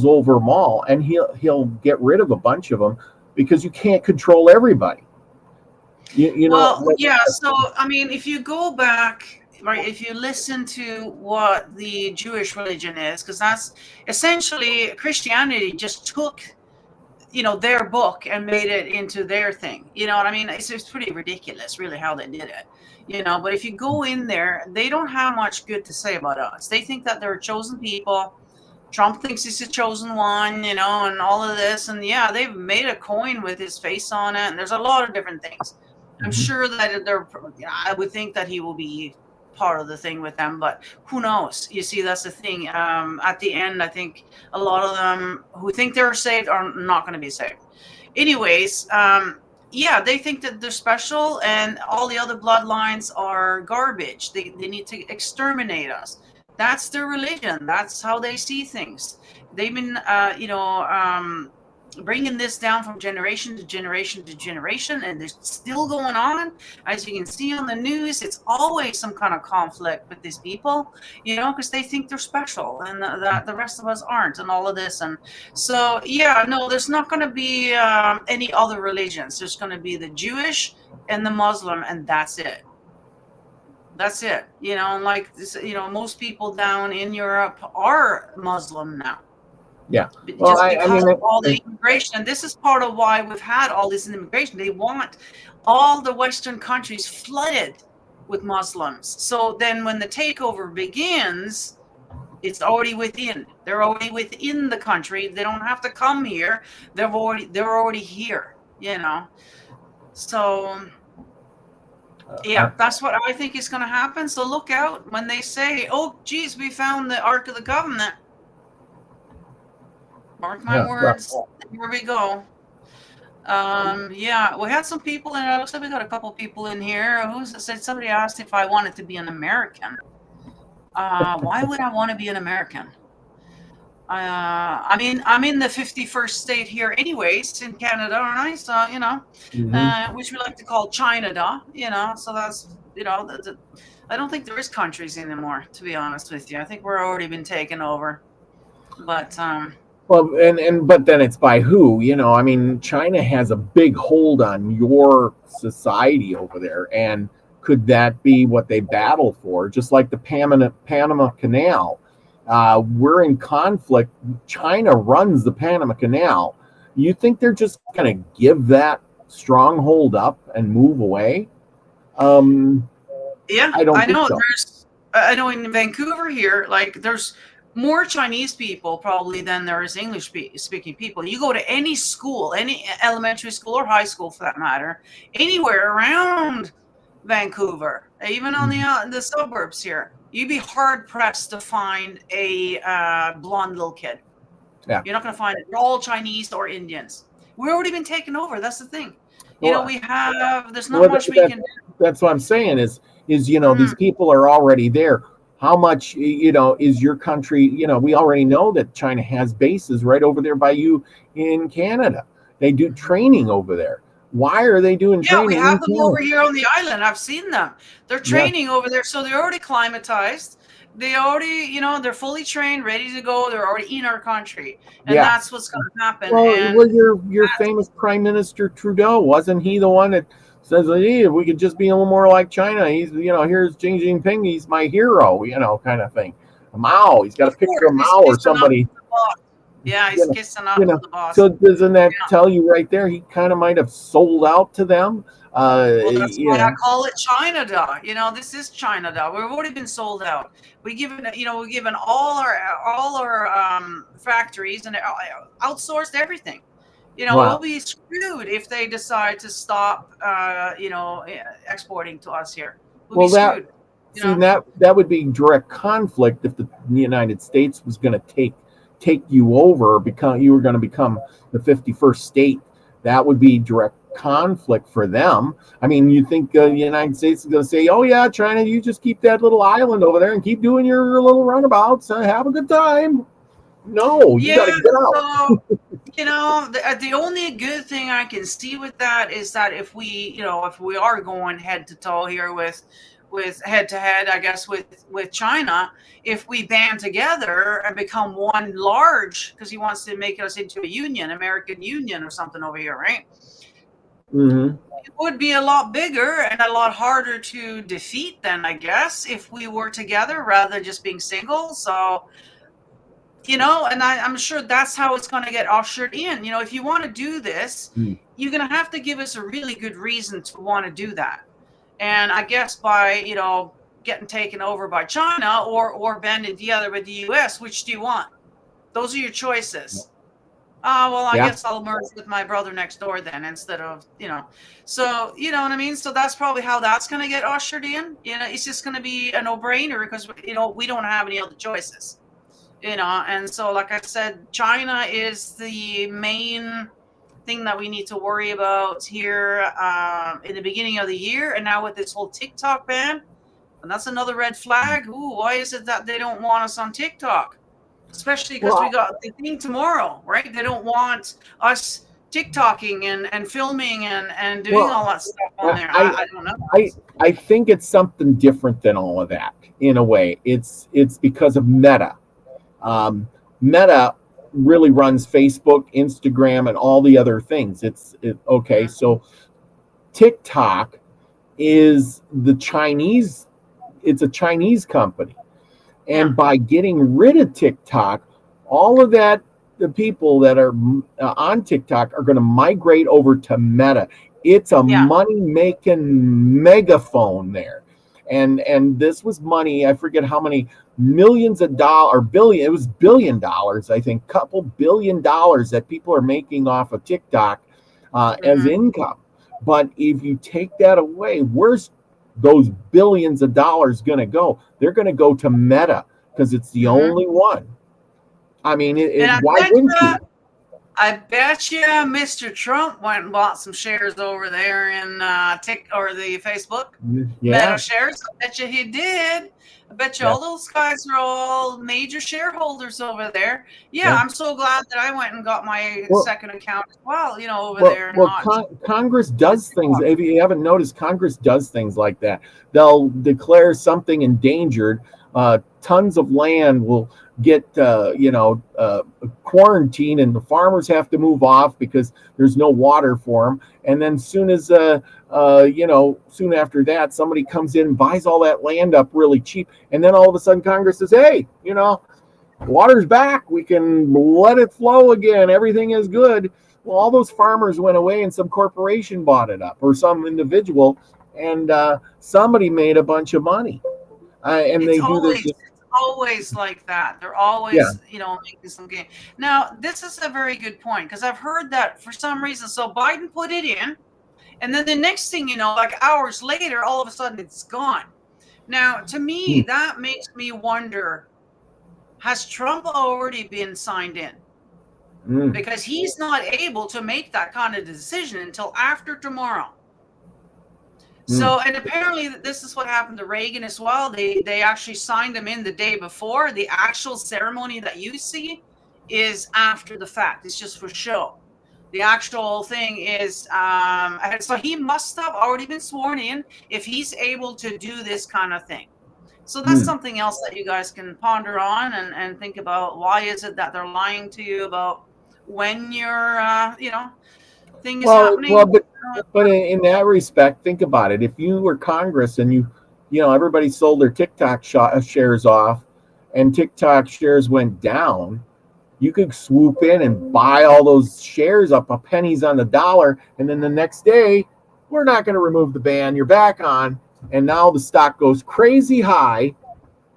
over them all, and he'll get rid of a bunch of them because you can't control everybody. So I mean, if you go back, right, if you listen to what the Jewish religion is, because that's essentially Christianity just took their book and made it into their thing. You know what I mean? It's pretty ridiculous, really, how they did it. But if you go in there, they don't have much good to say about us. They think that they're chosen people. Trump thinks he's the chosen one, and all of this. And yeah, they've made a coin with his face on it. And there's a lot of different things. I'm sure that I would think that he will be part of the thing with them, but who knows? You see, that's the thing. At the end, I think a lot of them who think they're saved are not going to be saved. Anyways, yeah, they think that they're special and all the other bloodlines are garbage. They need to exterminate us. That's their religion. That's how they see things. They've been, bringing this down from generation to generation to generation, and it's still going on. As you can see on the news, it's always some kind of conflict with these people, because they think they're special and that the rest of us aren't, and all of this. And so, yeah, no, there's not going to be any other religions. There's going to be the Jewish and the Muslim, and that's it. That's it. Like this, most people down in Europe are Muslim now. Yeah. Well, just because of all the immigration. This is part of why we've had all this immigration. They want all the Western countries flooded with Muslims. So then when the takeover begins, it's already within. They're already within the country. They don't have to come here. They're already here, So yeah, that's what I think is going to happen. So look out when they say, "Oh, geez, we found the Ark of the Covenant." Mark my words. Here we go. Yeah, we had some people in. It looks like we got a couple people in here. Somebody asked if I wanted to be an American. Why would I want to be an American? I mean, I'm in the 51st state here, anyways, in Canada, aren't I? So which we like to call China, So that's I don't think there is countries anymore, to be honest with you. I think we're already been taken over, but. Well, but then it's by who, I mean, China has a big hold on your society over there. And could that be what they battle for? Just like the Panama Canal. We're in conflict. China runs the Panama Canal. You think they're just going to give that stronghold up and move away? Yeah, I know. So. I know in Vancouver here, like there's more Chinese people probably than there is English speaking people. You go to any school, any elementary school or high school for that matter, anywhere around Vancouver, even on the suburbs here, you'd be hard pressed to find a blonde little kid. Yeah. You're not going to find it. They're all Chinese or Indians. We've already been taken over. That's the thing. We have. There's not much we can do. That's what I'm saying. Is these people are already there. How much, is your country, we already know that China has bases right over there by you in Canada. They do training over there. Why are they doing training? Yeah, we have them over here on the island. I've seen them. They're training over there. So they're already climatized. They already, they're fully trained, ready to go. They're already in our country. And that's what's going to happen. Well, your famous Prime Minister Trudeau, wasn't he the one that says, hey, we could just be a little more like China. He's, here's Xi Jinping. He's my hero, kind of thing. Mao, he's got a picture of Mao or somebody. Yeah, he's kissing up the boss. So doesn't that tell you right there? He kind of might have sold out to them. Well, that's why I call it China. This is China. We've already been sold out. We've given all our factories and outsourced everything. We'll be screwed if they decide to stop, exporting to us here. We'll be screwed. That would be direct conflict if the United States was going to take you over, you were going to become the 51st state. That would be direct conflict for them. I mean, you think the United States is going to say, "Oh yeah, China, you just keep that little island over there and keep doing your little runabouts and have a good time"? No, you got to get out. So, the only good thing I can see with that is that if we are going head to toe here with head to head, I guess, with China, if we band together and become one large, because he wants to make us into a union, American Union or something over here, right? Mm-hmm. It would be a lot bigger and a lot harder to defeat then, I guess, if we were together rather than just being single. So you know, and I'm sure that's how it's going to get ushered in. You know, if you want to do this, you're going to have to give us a really good reason to want to do that. And I guess by, you know, getting taken over by China or banding together with the US, which do you want? Those are your choices. Well, I Yeah. guess I'll merge with my brother next door then instead of, you know. So, you know what I mean? So that's probably how that's going to get ushered in. You know, it's just going to be a no-brainer because, you know, we don't have any other choices. You know, and so, like I said, China is the main thing that we need to worry about here in the beginning of the year. And now with this whole TikTok ban, and that's another red flag. Ooh, why is it that they don't want us on TikTok? Especially because we got the thing tomorrow, right? They don't want us TikToking and filming and doing all that stuff on there. I don't know. I think it's something different than all of that in a way. It's because of Meta. Meta really runs Facebook, Instagram, and all the other things. Okay. So TikTok is the Chinese. It's a Chinese company, and by getting rid of TikTok, all of that, the people that are on TikTok are going to migrate over to Meta. It's a money-making megaphone there. And this was money, I forget how many millions of dollars, or billion, it was $1 billion, I think, couple $1 billion that people are making off of TikTok as income. But if you take that away, where's those billions of dollars going to go? They're going to go to Meta because it's the only one. I mean, why wouldn't you? I bet you Mr. Trump went and bought some shares over there in or the Facebook Meta shares. I bet you he did. I bet you all those guys are all major shareholders over there. Yeah, I'm so glad that I went and got my second account as well, you know, over there. Congress does things. If you haven't noticed, Congress does things like that. They'll declare something endangered. Tons of land will get quarantined, and the farmers have to move off because there's no water for them. And then soon after that, somebody comes in and buys all that land up really cheap, and then all of a sudden Congress says, hey, you know, water's back, we can let it flow again, everything is good. Well, all those farmers went away and some corporation bought it up, or some individual, and somebody made a bunch of money. And they do this. It's always like that. They're always, you know, making some game. Now, this is a very good point, because I've heard that for some reason. So Biden put it in, and then the next thing you know, like hours later, all of a sudden it's gone. Now, to me, that makes me wonder, has Trump already been signed in? Because he's not able to make that kind of decision until after tomorrow. So, and apparently this is what happened to Reagan as well. They actually signed him in the day before. The actual ceremony that you see is after the fact. It's just for show. The actual thing is, so he must have already been sworn in if he's able to do this kind of thing. So that's something else that you guys can ponder on and think about. Why is it that they're lying to you about when your, thing is happening? Well, but in that respect, think about it. If you were Congress and you know, everybody sold their TikTok shares off, and TikTok shares went down, you could swoop in and buy all those shares up a pennies on the dollar, and then the next day, we're not going to remove the ban. You're back on, and now the stock goes crazy high,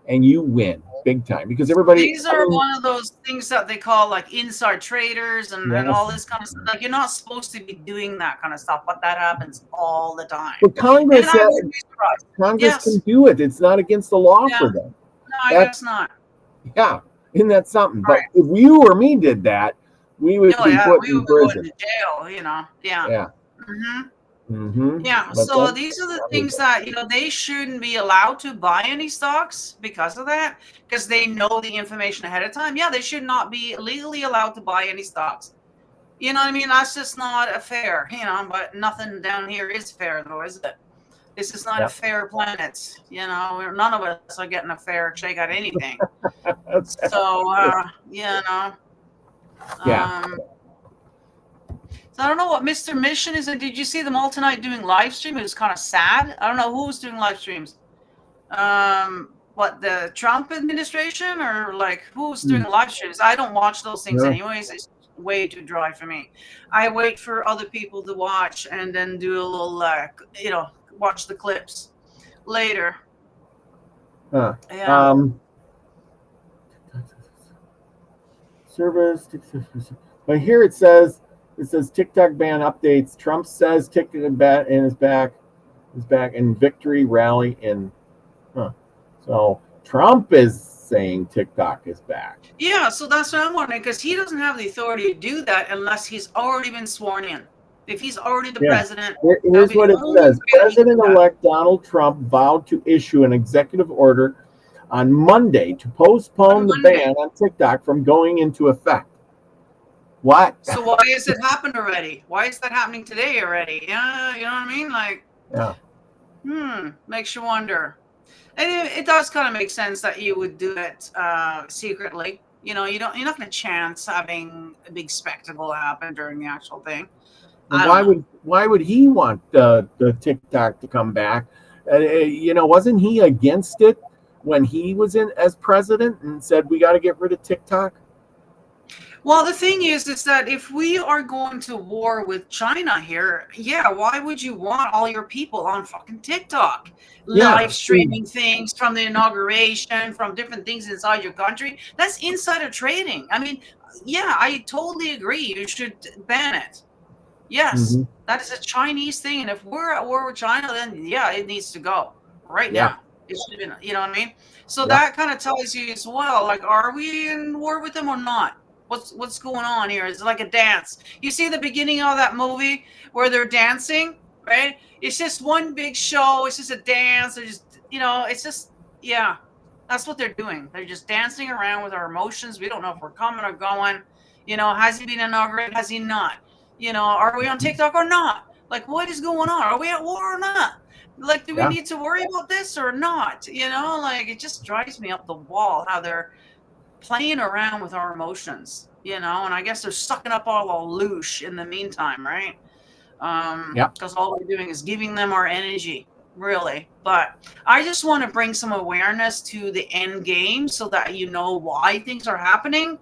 and you win big time, because everybody. These are one of those things that they call like inside traders and all this kind of stuff. Like, you're not supposed to be doing that kind of stuff, but that happens all the time. But Congress can do it. It's not against the law for them. No, I guess not. Yeah, isn't that something? But if you or me did that, we would be put in prison. Go to jail, you know. Yeah. Yeah, so these are the things that, you know, they shouldn't be allowed to buy any stocks because of that, because they know the information ahead of time. Yeah, they should not be legally allowed to buy any stocks. You know what I mean? That's just not fair, you know, but nothing down here is fair, though, is it? This is not a fair planet. You know, none of us are getting a fair shake at anything. So, you know. So I don't know what Mr. Mission is. Did you see them all tonight doing live stream? It was kind of sad. I don't know who was doing live streams. what, the Trump administration, or like who's doing Mm. live streams? I don't watch those things Yeah. anyways. It's way too dry for me. I wait for other people to watch and then do a little, watch the clips later. Huh. Yeah. Service. But here it says TikTok ban updates. Trump says TikTok ban is back in victory rally in. So Trump is saying TikTok is back. Yeah, so that's what I'm wondering, because he doesn't have the authority to do that unless he's already been sworn in. If he's already the president, Here's what it says. President-elect Donald Trump vowed to issue an executive order on Monday to postpone the ban on TikTok from going into effect. What? So why has it happened already? Why is that happening today already? Yeah, you know what I mean? Like, makes you wonder. And it does kind of make sense that you would do it secretly. You're not going to chance having a big spectacle happen during the actual thing. Why would he want the TikTok to come back? Wasn't he against it when he was in as president and said we got to get rid of TikTok? Well, the thing is that if we are going to war with China here, why would you want all your people on fucking TikTok? Live streaming things from the inauguration, from different things inside your country. That's insider trading. I mean, I totally agree. You should ban it. Yes, that is a Chinese thing. And if we're at war with China, then it needs to go right now. It should have been, you know what I mean? So that kind of tells you as well, like, are we in war with them or not? What's going on here? It's like a dance. You see the beginning of that movie where they're dancing, right? It's just one big show. It's just a dance. They're just, it's just, that's what they're doing. They're just dancing around with our emotions. We don't know if we're coming or going. Has he been inaugurated? Has he not? Are we on TikTok or not? Like, what is going on? Are we at war or not? Like, do we need to worry about this or not? Like, it just drives me up the wall how they're playing around with our emotions, and I guess they're sucking up all the loosh in the meantime, right? Because all we're doing is giving them our energy, really. But I just want to bring some awareness to the end game so that you know why things are happening.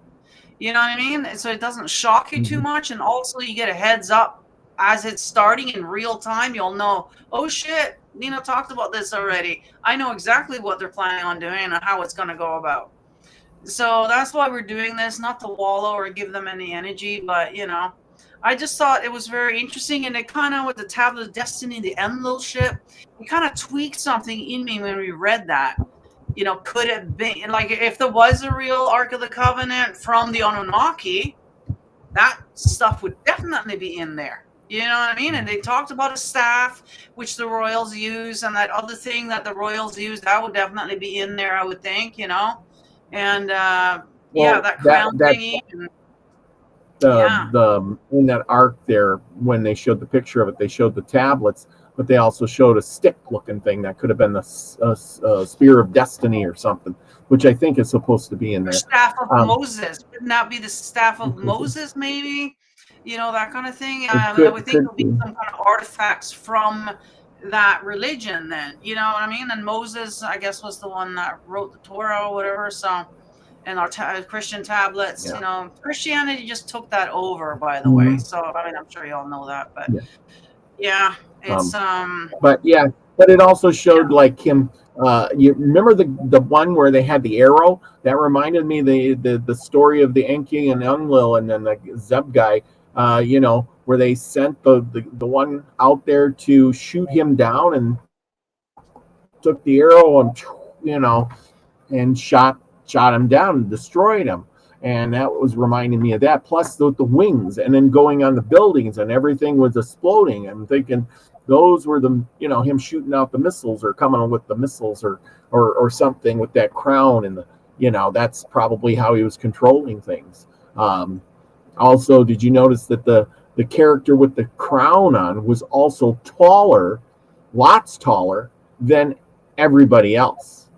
You know what I mean? So it doesn't shock you too much, and also you get a heads up as it's starting in real time. You'll know, oh shit, Nina talked about this already. I know exactly what they're planning on doing and how it's going to go about. So that's why we're doing this, not to wallow or give them any energy, but I just thought it was very interesting, and it kind of, with the Tablet of Destiny, the Enlil ship, it kind of tweaked something in me when we read that. Could it be, like, if there was a real Ark of the Covenant from the Anunnaki, that stuff would definitely be in there. You know what I mean? And they talked about a staff, which the royals use, and that other thing that the royals use, that would definitely be in there, I would think, And that crown thingy. The in that ark there, when they showed the picture of it, they showed the tablets, but they also showed a stick-looking thing that could have been the spear of destiny or something, which I think is supposed to be in there. Staff of Moses. Wouldn't that be the staff of Moses, maybe? That kind of thing. I would think it would be some kind of artifacts from that religion then. You know what I mean? And Moses, I guess, was the one that wrote the Torah or whatever. So, and our Christian tablets, Christianity just took that over, by the way. So, I mean, I'm sure you all know that, but it's but it also showed like him. You remember the one where they had the arrow? That reminded me the story of the Enki and Enlil, and then the Zeb guy. Where they sent the one out there to shoot him down, and took the arrow and shot him down and destroyed him. And that was reminding me of that. Plus the wings, and then going on the buildings, and everything was exploding. I'm thinking those were the him shooting out the missiles, or coming with the missiles, or something with that crown, and that's probably how he was controlling things. Also, did you notice that the character with the crown on was also lots taller than everybody else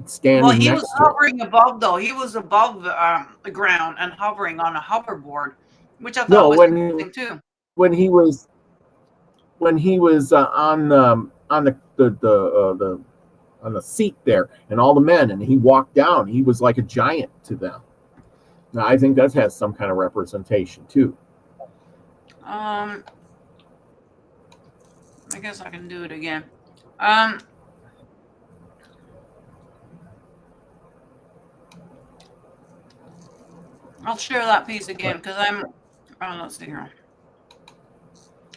standing next to him? Well, he was hovering above, though. He was above the ground and hovering on a hoverboard, which I thought was interesting too. When he was on the on the seat there, and all the men, and he walked down. He was like a giant to them. Now, I think that has some kind of representation too. I guess I can do it again. I'll share that piece again because let's see here.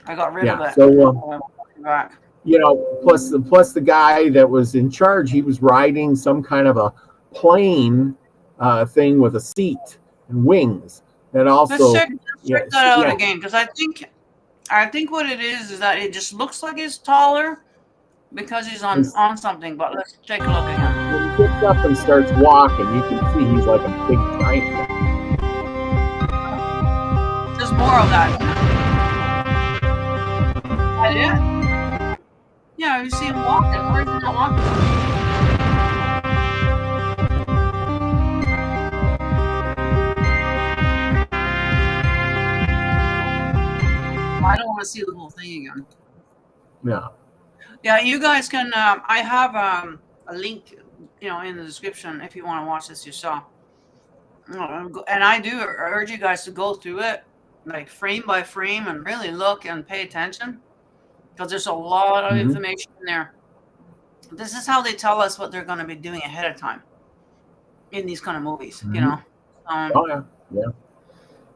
I got rid of it. So back. Plus the guy that was in charge, he was riding some kind of a plane thing with a seat and wings. And also, let's check that out again, because I think what it is that it just looks like he's taller because he's on something. But let's take a look at him. When he gets up and starts walking, you can see he's like a big giant. There's more of that. Yeah. Yeah, you see him walking. Where's he not walking? I don't want to see the whole thing again. Yeah. Yeah, you guys can. I have a link, in the description if you want to watch this yourself. And I do urge you guys to go through it, like frame by frame, and really look and pay attention, because there's a lot of information in there. This is how they tell us what they're going to be doing ahead of time in these kind of movies, Oh yeah.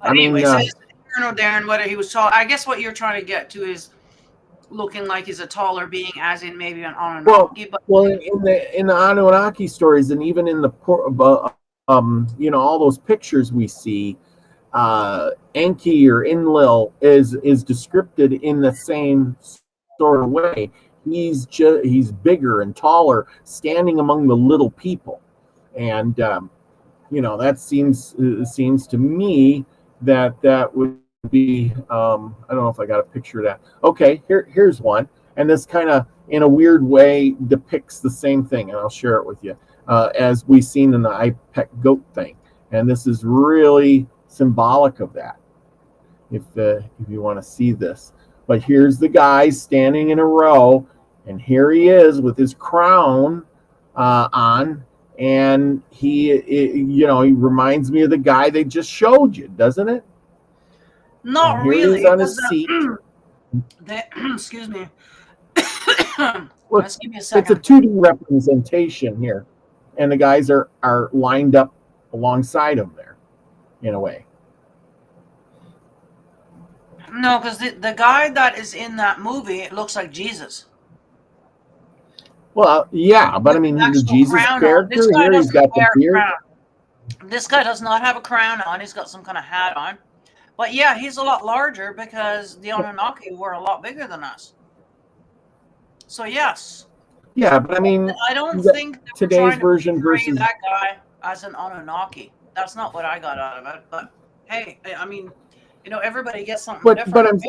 Anyway, so Darren, whether he was tall, I guess what you're trying to get to is looking like he's a taller being, as in maybe an Anunnaki. Well, in the Anunnaki stories, and even in the all those pictures we see, Enki or Enlil is described in the same sort of way. He's bigger and taller, standing among the little people, and that seems to me that would be I don't know if I got a picture of that. Okay, here's one, and this kind of in a weird way depicts the same thing, and I'll share it with you as we've seen in the IPEC goat thing, and this is really symbolic of that. If you want to see this, but here's the guy standing in a row, and here he is with his crown on, and he reminds me of the guy they just showed you, doesn't it? Not really. He's on his seat. Excuse me. Look, just give me a second. It's a 2D representation here, and the guys are lined up alongside him there, in a way. No, because the guy that is in that movie, it looks like Jesus. Well, yeah, but I mean, the Jesus character here, he's got the beard. This guy does not have a crown on. He's got some kind of hat on. But yeah, he's a lot larger because the Anunnaki were a lot bigger than us. So yes. Yeah, but I mean, I don't think today's version versus that guy as an Anunnaki. That's not what I got out of it. But hey, I mean, everybody gets something different.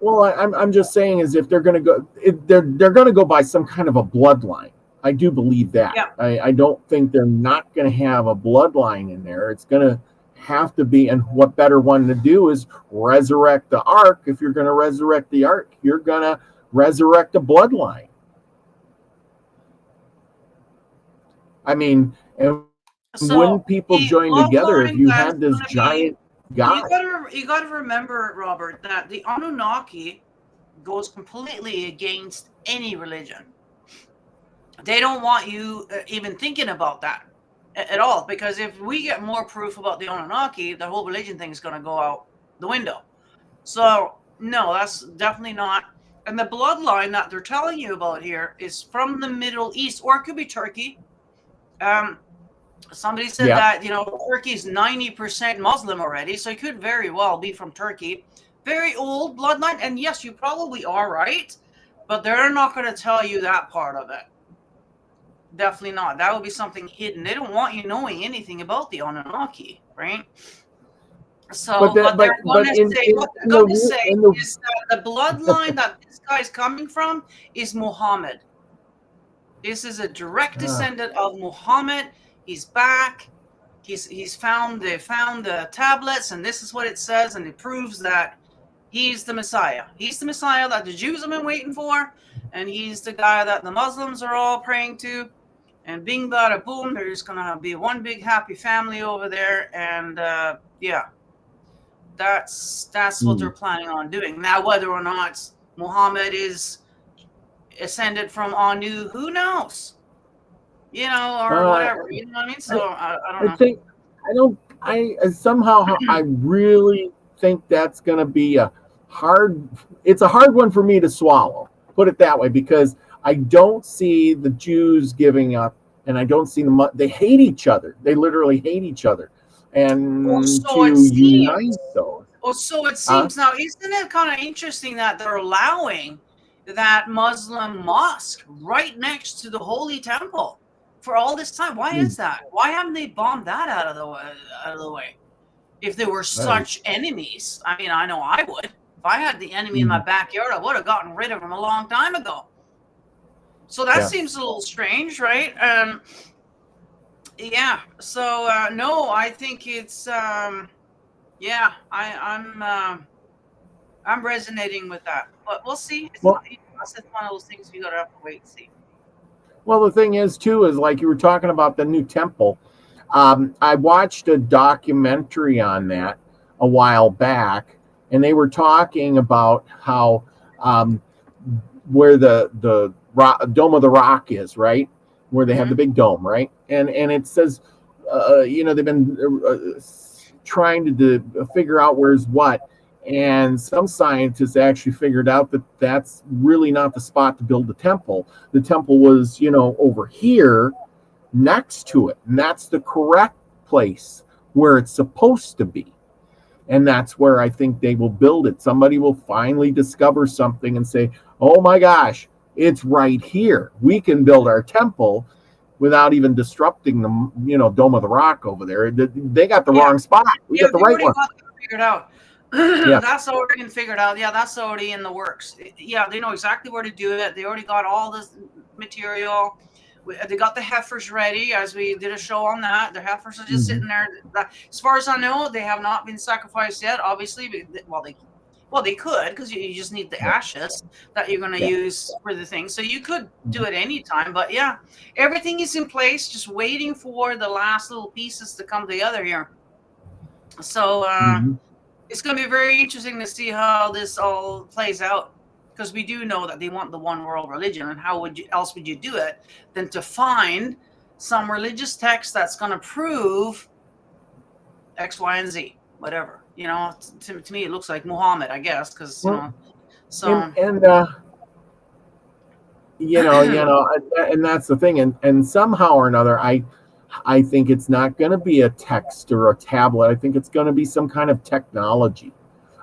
I'm just saying, is if they're going to go, they're going to go by some kind of a bloodline. I do believe that. Yeah. I don't think they're not going to have a bloodline in there. It's going to have to be, and what better one to do is resurrect the ark. If you're going to resurrect the ark, you're going to resurrect a bloodline. I mean, and when people join together, if you had this giant guy, you got to remember, Robert, that the Anunnaki goes completely against any religion. They don't want you even thinking about that at all, because if we get more proof about the Anunnaki, the whole religion thing is going to go out the window. So no, that's definitely not. And the bloodline that they're telling you about here is from the Middle East, or it could be Turkey. Somebody said that Turkey's 90% Muslim already, so it could very well be from Turkey. Very old bloodline, and yes, you probably are right, but they're not going to tell you that part of it. Definitely not. That would be something hidden. They don't want you knowing anything about the Anunnaki, right? So, what they're going to say is that the bloodline that this guy's coming from is Muhammad. This is a direct descendant of Muhammad. He's back. They found the tablets, and this is what it says, and it proves that he's the Messiah. He's the Messiah that the Jews have been waiting for, and he's the guy that the Muslims are all praying to. And bing bada boom, there's gonna be one big happy family over there, and yeah, that's what they're planning on doing. Now, whether or not Muhammad is ascended from Anu, who knows? You know, or whatever. You know what I mean? So I don't I know. think I somehow I really think that's going to be it's a hard one for me to swallow. Put it that way, because I don't see the Jews giving up, and I don't see they hate each other. They literally hate each other, and So it to unite seems. those. So it seems now, isn't it kind of interesting that they're allowing that Muslim mosque right next to the Holy Temple for all this time? Why is that? Why haven't they bombed that out of the way? If they were such enemies, I mean, I know I would. If I had the enemy in my backyard, I would have gotten rid of him a long time ago. So that seems a little strange, right? Yeah. So no, I think it's yeah. I'm resonating with that, but we'll see. It's one of those things we gotta have to wait and see. Well, the thing is, too, is like you were talking about the new temple. I watched a documentary on that a while back, and they were talking about how where the Dome of the Rock is, right, where they have the big dome, right, and it says, they've been trying to figure out where's what. And some scientists actually figured out that that's really not the spot to build the temple. The temple was, over here next to it. And that's the correct place where it's supposed to be. And that's where I think they will build it. Somebody will finally discover something and say, oh my gosh, it's right here. We can build our temple without even disrupting the, Dome of the Rock over there. They got the wrong spot. We got the right one. Figured out. That's already been figured out. Yeah, that's already in the works. Yeah, they know exactly where to do it. They already got all this material. They got the heifers ready, as we did a show on that. The heifers are just sitting there. As far as I know, they have not been sacrificed yet. Obviously, well, they could, because you just need the ashes that you're going to use for the thing. So you could do it anytime. But yeah, everything is in place, just waiting for the last little pieces to come together here. So it's going to be very interesting to see how this all plays out, because we do know that they want the one world religion, and how else would you do it than to find some religious text that's going to prove X, Y, and Z, whatever. To me, it looks like Muhammad, I guess, because so and that's the thing, and somehow or another, I think it's not going to be a text or a tablet. I think it's going to be some kind of technology.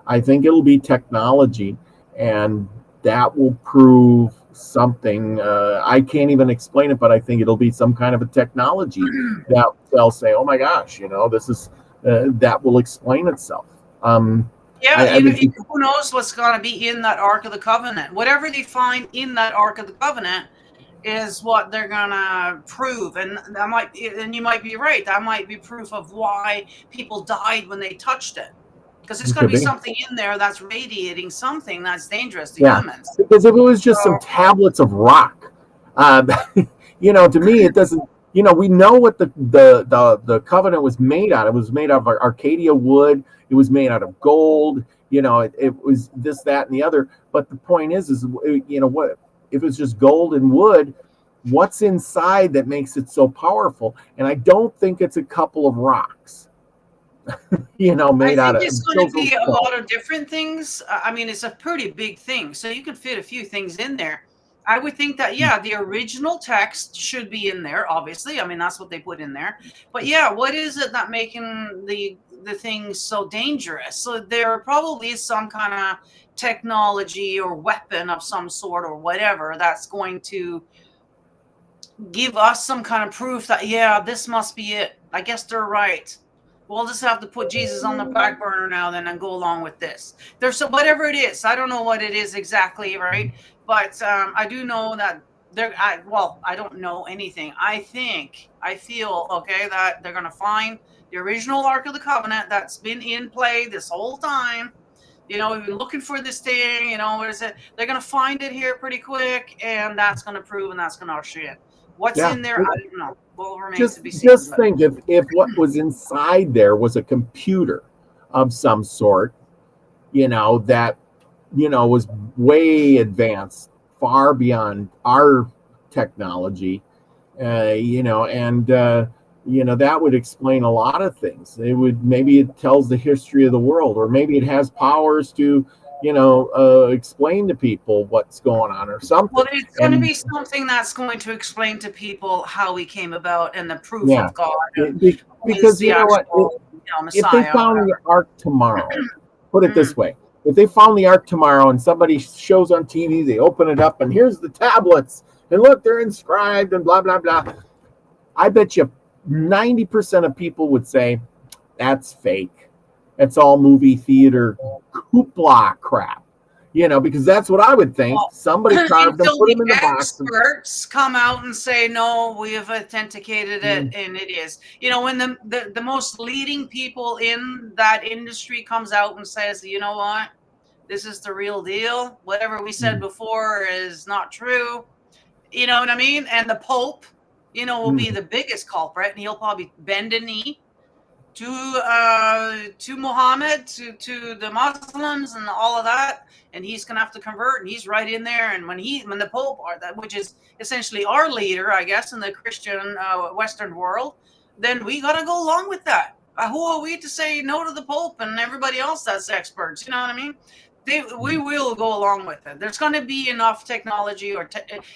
I think it'll be technology, and that will prove something. I can't even explain it, but I think it'll be some kind of a technology that they'll say, "Oh my gosh, this is that will explain itself." Who knows what's going to be in that Ark of the Covenant? Whatever they find in that Ark of the Covenant is what they're gonna prove, and you might be right. That might be proof of why people died when they touched it, because it's going to be something in there that's radiating something that's dangerous to humans. Because if it was just some tablets of rock, to me it doesn't. We know what the covenant was made out of. It was made out of Arcadia wood. It was made out of gold. It was this, that, and the other. But the point is what? If it's just gold and wood, what's inside that makes it so powerful? And I don't think it's a couple of rocks, made out of. I think it's going to be a lot of different things. I mean, it's a pretty big thing, so you could fit a few things in there. I would think that, the original text should be in there, obviously. I mean, that's what they put in there. But what is it that making the thing so dangerous? So there probably is some kind of technology or weapon of some sort or whatever that's going to give us some kind of proof that, this must be it. I guess they're right. We'll just have to put Jesus on the back burner now then and go along with this. There's whatever it is. I don't know what it is exactly, right? But I do know that I don't know anything. I feel, that they're going to find the original Ark of the Covenant that's been in play this whole time. You know, we've been looking for this thing, you know, what is it? They're going to find it here pretty quick, and that's going to prove, and that's going to usher in. What's Yeah. in there, I don't know. Will remain to be seen. Just think if what was inside there was a computer of some sort, you know, that, you know, was way advanced, far beyond our technology, you know, and you know, that would explain a lot of things. Maybe it tells the history of the world, or maybe it has powers to, you know, explain to people what's going on or something. Well, it's going to be something that's going to explain to people how we came about and the proof Yeah. of God. Because you know what, if they found the Ark tomorrow, put it this way, if they found the Ark tomorrow and somebody shows on TV, they open it up and here's the tablets and look, they're inscribed and blah blah blah, I bet you 90% of people would say that's fake. It's all movie theater hoopla crap. You know, because that's what I would think. Well, somebody carved them, put them in the box. Experts come out and say, no, we have authenticated it, and it is. You know, when the most leading people in that industry comes out and says, you know what, this is the real deal. Whatever we said before is not true. You know what I mean? And the Pope, you know, will be the biggest culprit, and he'll probably bend a knee to Muhammad, to the Muslims and all of that, and he's gonna have to convert, and he's right in there. And when the Pope, which is essentially our leader, I guess, in the Christian Western world, then we gotta go along with that. Who are we to say no to the Pope and everybody else that's experts? You know what I mean? We will go along with it. There's going to be enough technology or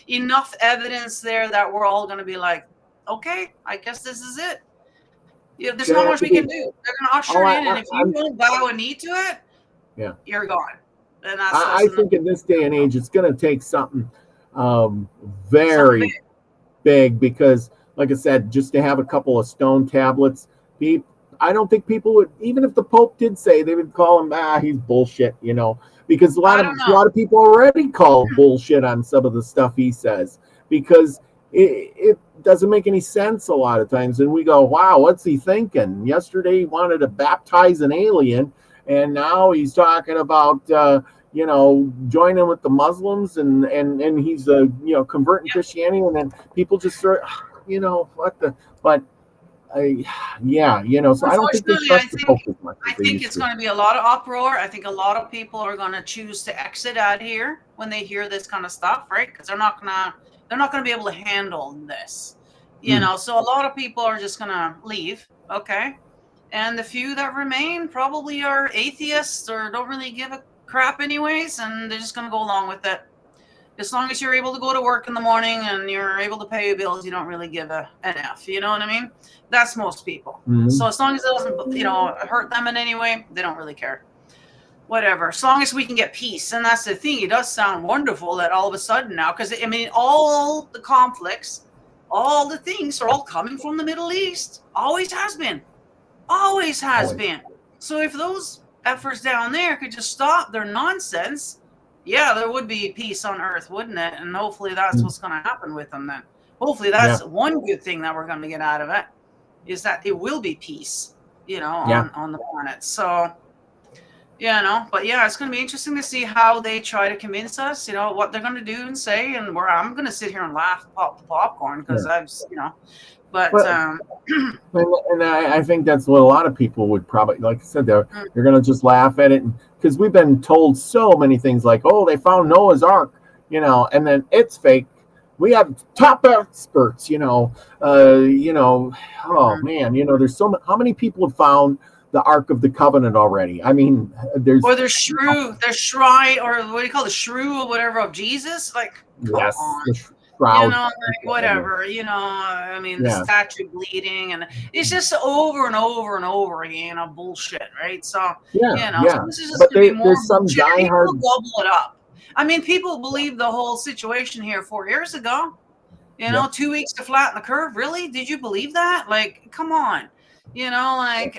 enough evidence there that we're all going to be like, okay, I guess this is it. Yeah, there's not much we can do. They're going to usher in, and if you don't bow a knee to it, you're gone. And I think in this day and age, it's going to take something very big because, like I said, just to have a couple of stone tablets, I don't think people would, even if the Pope did say, they would call him, he's bullshit, you know, because a lot of people already call bullshit on some of the stuff he says, because it doesn't make any sense a lot of times. And we go, wow, what's he thinking? Yesterday he wanted to baptize an alien, and now he's talking about, you know, joining with the Muslims, and he's, you know, converting Christianity, and then people just start, you know, but you know, so I don't think they trust the Pope as much as they used to. It's going to be a lot of uproar. I think a lot of people are going to choose to exit out here when they hear this kind of stuff, right? Because they're not going to be able to handle this, you know. So a lot of people are just going to leave, okay? And the few that remain probably are atheists or don't really give a crap anyways, and they're just going to go along with it. As long as you're able to go to work in the morning and you're able to pay your bills, you don't really give an F. You know what I mean? That's most people. So as long as it doesn't, you know, hurt them in any way, they don't really care. Whatever. As long as we can get peace. And that's the thing. It does sound wonderful that all of a sudden now, because, I mean, all the conflicts, all the things are all coming from the Middle East. Always has been. Always has been. So if those efforts down there could just stop their nonsense, yeah, there would be peace on earth, wouldn't it? And hopefully that's what's going to happen with them then. Hopefully that's one good thing that we're going to get out of it, is that it will be peace, you know, on the planet. So, you know, but yeah, it's going to be interesting to see how they try to convince us, you know, what they're going to do and say. And I'm going to sit here and laugh, pop the popcorn, because I've, you know, but and I think that's what a lot of people would probably, like I said, they're going to just laugh at it, because we've been told so many things like, oh, they found Noah's Ark, you know, and then it's fake. We have top experts, you know, oh man, you know, there's how many people have found the Ark of the Covenant already? I mean, there's shrine, or what do you call the shrew or whatever of Jesus? Like, come on. You know, like whatever, you know, I mean, the statue bleeding, and it's just over and over and over again of bullshit, right? So, you know, so this is just going to be more there's some diehard gobble it up. I mean, people believe the whole situation here 4 years ago, you know, 2 weeks to flatten the curve. Really? Did you believe that? Like, come on, you know, like,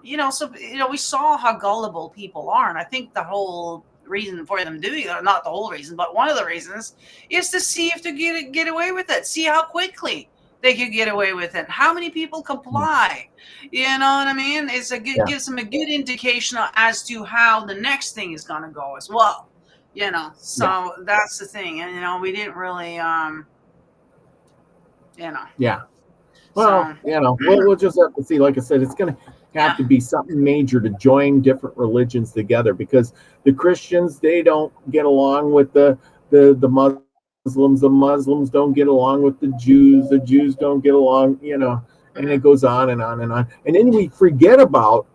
you know, so, you know, we saw how gullible people are. And I think the whole reason for them doing it, not the whole reason, but one of the reasons, is to see if they get away with it. See how quickly they could get away with it. How many people comply? You know what I mean? It's a good, gives them a good indication as to how the next thing is going to go as well. You know, so that's the thing. And, you know, we didn't really, you know. Yeah. Well, So, you know, we'll just have to see. Like I said, it's going to have to be something major to join different religions together, because the Christians, they don't get along with the Muslims. The Muslims don't get along with the Jews. The Jews don't get along, you know, and it goes on and on and on. And then we forget about,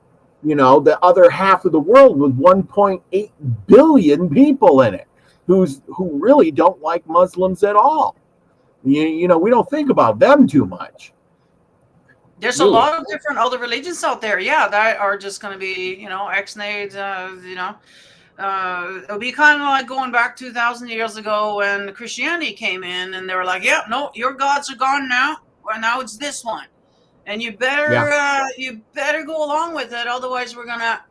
you know, the other half of the world with 1.8 billion people in it who really don't like Muslims at all. You know, we don't think about them too much. There's a lot of different other religions out there, yeah, that are just going to be, you know, ex-nayed, you know. It'll be kind of like going back 2,000 years ago when Christianity came in, and they were like, "Yeah, no, your gods are gone now. Well, now it's this one, and you better go along with it, otherwise we're gonna."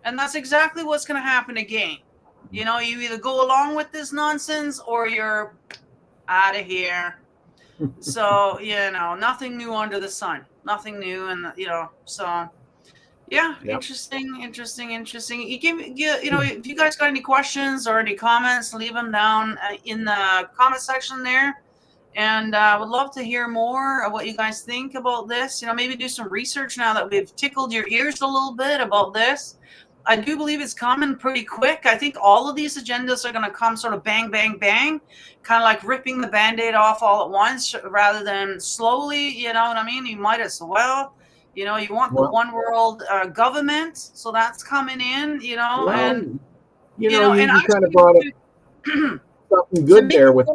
And that's exactly what's gonna happen again. You know, you either go along with this nonsense or you're out of here. So, you know, nothing new under the sun. Nothing new, and you know, so yeah, interesting. You know, if you guys got any questions or any comments, leave them down in the comment section there. And I would love to hear more of what you guys think about this. You know, maybe do some research now that we've tickled your ears a little bit about this. I do believe it's coming pretty quick. I think all of these agendas are going to come sort of bang, bang, bang, kind of like ripping the Band-Aid off all at once rather than slowly, you know what I mean? You might as well. You know, you want the one world government, so that's coming in, you know, and you know, and you kind of brought up something good there with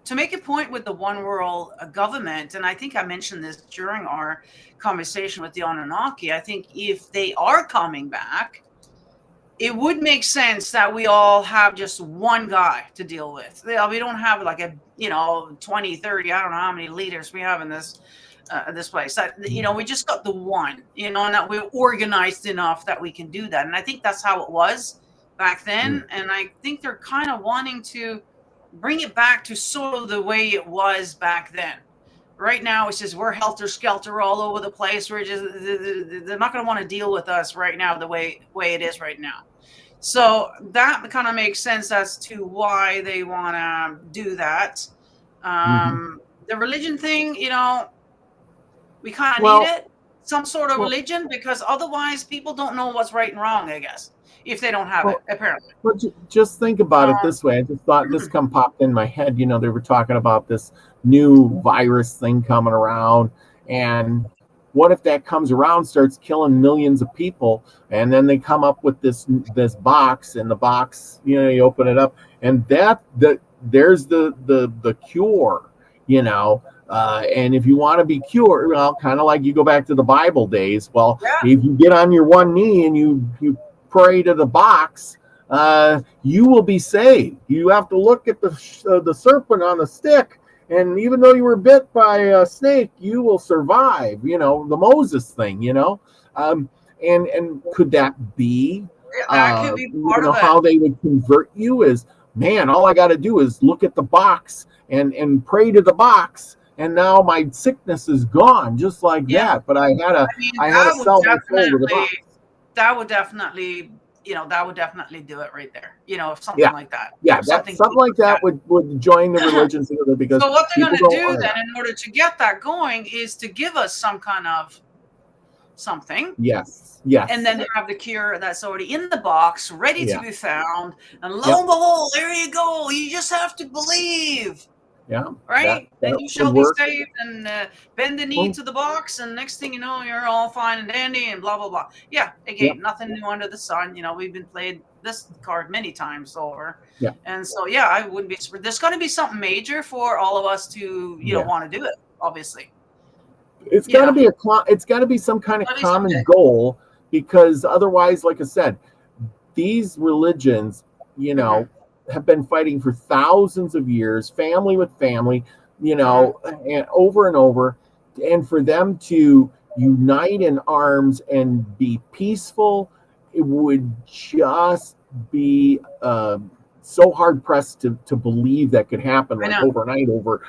to make a point with the one world government, and I think I mentioned this during our conversation with the Anunnaki. I think if they are coming back, it would make sense that we all have just one guy to deal with. We don't have like a, you know, 20, 30, I don't know how many leaders we have in this place. That, you know, we just got the one, you know, and that we're organized enough that we can do that. And I think that's how it was back then. And I think they're kind of wanting to bring it back to sort of the way it was back then. Right now, it's just we're helter-skelter all over the place. We're just, they're not going to want to deal with us right now the way it is right now. So that kind of makes sense as to why they want to do that. The religion thing, you know, we kind of need it, some sort of religion, because otherwise people don't know what's right and wrong, I guess, if they don't have it, apparently. But just think about it this way. I just thought this popped in my head. You know, they were talking about this new virus thing coming around, and what if that comes around, starts killing millions of people, and then they come up with this box, and the box, you know, you open it up, and there's the cure, you know. And if you want to be cured, well, kind of like you go back to the Bible days. Well, if you get on your one knee and you pray to the box, you will be saved. You have to look at the serpent on the stick, and even though you were bit by a snake, you will survive. You know, the Moses thing. You know, and could that be? Could be part you know, of it. How they would convert you is, man, all I got to do is look at the box and pray to the box, and now my sickness is gone, just like that. But I had to sell my soul to the box. That would definitely, you know, that would definitely do it right there. You know, something like that. Yeah, something like that would join the religions together, because so what they're going to do then, in order to get that going, is to give us some kind of something. Yes. And then they have the cure that's already in the box, ready to be found. And lo and behold, there you go. You just have to believe. Yeah. Right? Then you shall be saved, and bend the knee to the box, and next thing you know, you're all fine and dandy, and blah, blah, blah. Yeah, again, nothing new under the sun. You know, we've been played this card many times over. Yeah. And so, yeah, I wouldn't be, there's going to be something major for all of us to, you know, want to do it, obviously. It's got to be some kind of common goal, because otherwise, like I said, these religions, you know, have been fighting for thousands of years, family with family, you know, and over, and for them to unite in arms and be peaceful, it would just be so hard pressed to believe that could happen like overnight over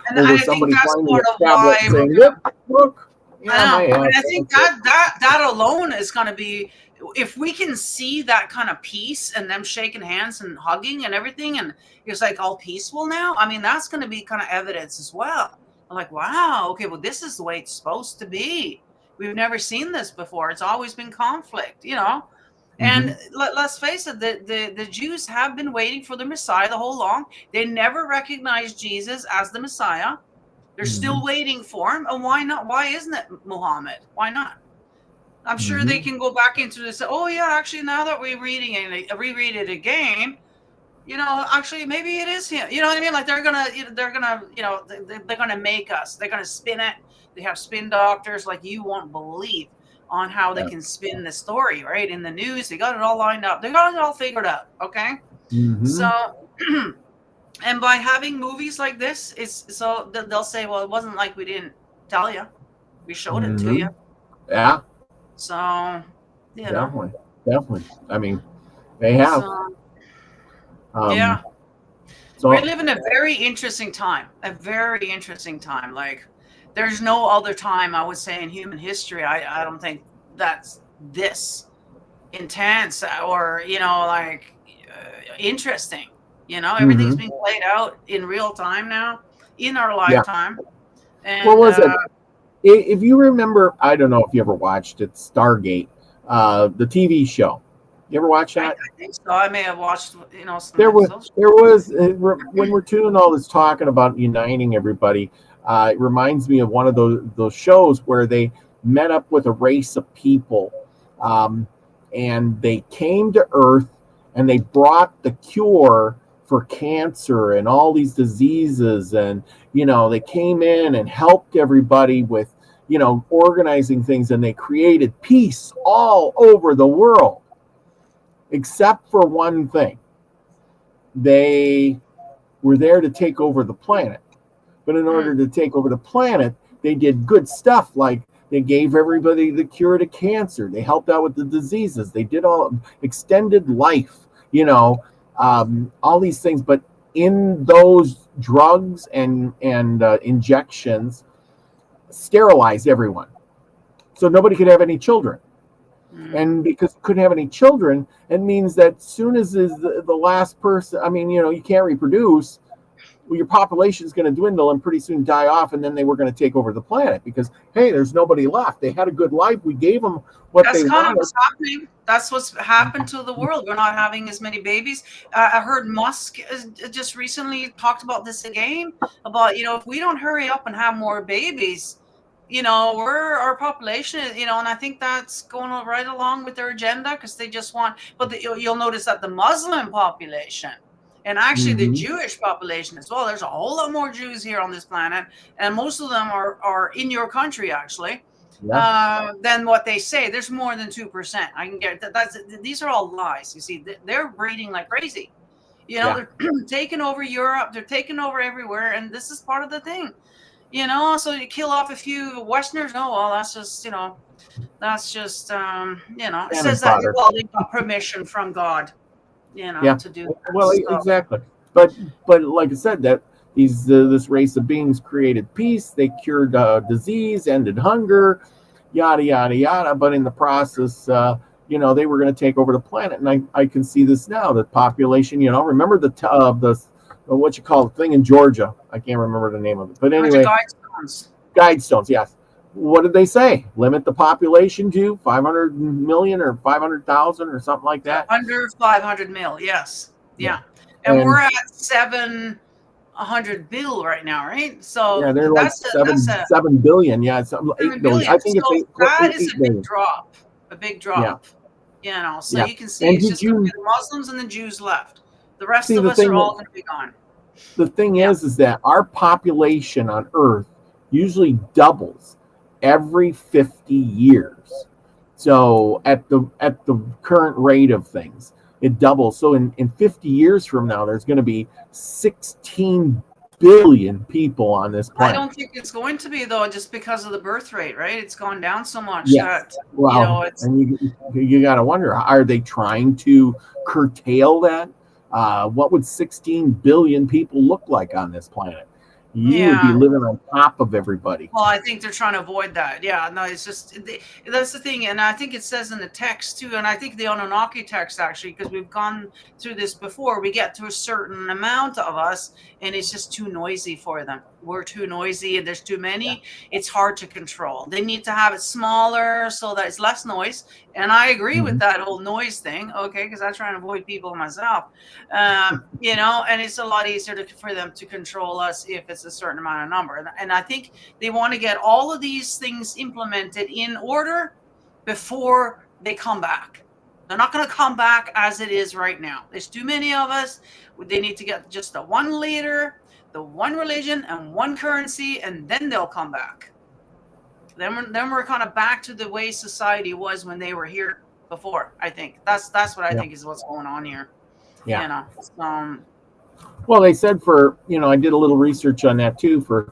somebody finding a tablet and saying, look. Yeah, I know. I think that alone is going to be, if we can see that kind of peace and them shaking hands and hugging and everything, and it's like all peaceful now. I mean, that's going to be kind of evidence as well. I'm like, wow, okay, well, this is the way it's supposed to be. We've never seen this before. It's always been conflict, you know. And let's face it, the Jews have been waiting for the Messiah the whole long. They never recognized Jesus as the Messiah. They're still waiting for him. And why not? Why isn't it Muhammad? Why not? I'm sure they can go back into this. Oh yeah, actually, now that we're reading it, reread it again, you know, actually maybe it is him. You know what I mean? Like they're gonna, you know, they're gonna make us. They're gonna spin it. They have spin doctors like you won't believe on how they can spin the story, right? In the news, they got it all lined up. They got it all figured out. Okay, so. And by having movies like this, it's so they'll say, well, it wasn't like we didn't tell you. We showed it to you. Yeah. So, you know. Definitely. I mean, they have. Yeah. So we live in a very interesting time. A very interesting time. Like, there's no other time, I would say, in human history. I don't think that's this intense or, you know, like interesting. You know, everything's being played out in real time now, in our lifetime. And, what was it? If you remember, I don't know if you ever watched it, Stargate, the TV show. You ever watch that? I think so. I may have watched, you know, some there was when we're doing all this talking about uniting everybody, it reminds me of one of those shows where they met up with a race of people, and they came to Earth and they brought the cure for cancer and all these diseases, and you know, they came in and helped everybody with, you know, organizing things, and they created peace all over the world except for one thing. They were there to take over the planet, but in order to take over the planet, they did good stuff, like they gave everybody the cure to cancer, they helped out with the diseases, they did all extended life, you know, all these things. But in those drugs and injections, sterilized everyone, so nobody could have any children. And because couldn't have any children, it means that soon as is the last person, I mean, you know, you can't reproduce, well, your population is going to dwindle and pretty soon die off, and then they were going to take over the planet because, hey, there's nobody left. They had a good life. We gave them what they wanted. That's kind of what's happening. That's what's happened to the world. We're not having as many babies. I heard Musk just recently talked about this again, about, you know, if we don't hurry up and have more babies, you know, our population, you know, and I think that's going right along with their agenda, because they just want, but you'll notice that the Muslim population, and actually the Jewish population as well, there's a whole lot more Jews here on this planet, and most of them are in your country, actually, than what they say. There's more than 2%. I can get that. These are all lies. You see, they're breeding like crazy. You know, they're taking over Europe, they're taking over everywhere, and this is part of the thing. You know, so you kill off a few Westerners. Oh, well, that's just, you know, you know, it says that, well, they got permission from God, you know, to do that. Well, exactly. But like I said, that this race of beings created peace. They cured disease, ended hunger, yada, yada, yada. But in the process, you know, they were going to take over the planet. And I can see this now, the population, you know, remember the what you call the thing in Georgia? I can't remember the name of it. But anyway, Guidestones, yes. What did they say? Limit the population to 500 million or 500,000 or something like that? Under 500 mil, yes. Yeah. And we're at 700 bill right now, right? So yeah, they're like 7 billion. Yeah, it's 8 billion. I think so that is a big drop. A big drop. Yeah. You know, so you can see it's just the Muslims and the Jews left. The rest of us are all going to be gone. The thing is that our population on Earth usually doubles every 50 years. So at the current rate of things, it doubles. So in 50 years from now, there's going to be 16 billion people on this planet. I don't think it's going to be, though, just because of the birth rate, right? It's gone down so much that, well, you know, and you got to wonder, are they trying to curtail that? what would 16 billion people look like on this planet? You would be Yeah. living on top of everybody. Well, I think they're trying to avoid that. Yeah, no, it's just that's the thing, and I think it says in the text too, and I think the Anunnaki text actually, because we've gone through this before. We get to a certain amount of us, and it's just too noisy for them. We're too noisy, and there's too many. It's hard to control. They need to have it smaller so that it's less noise. And I agree with that whole noise thing. Okay, because I try and avoid people myself. You know, and it's a lot easier for them to control us if it's a certain amount of number. And I think they want to get all of these things implemented in order before they come back. They're not going to come back as it is right now. There's too many of us. They need to get just the one leader, the one religion, and one currency, and then they'll come back. Then we're kind of back to the way society was when they were here before. I think that's what I think is what's going on here. Yeah. You know. Well, they said I did a little research on that too. For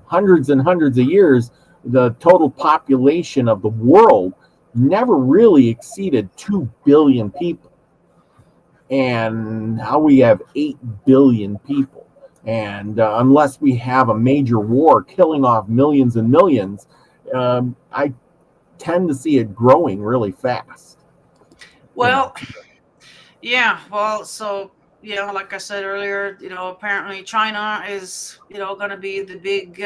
hundreds and hundreds of years, the total population of the world never really exceeded 2 billion people. And now we have 8 billion people. And unless we have a major war killing off millions and millions, I tend to see it growing really fast. Well, yeah. Well, so, like I said earlier, apparently China is, going to be the big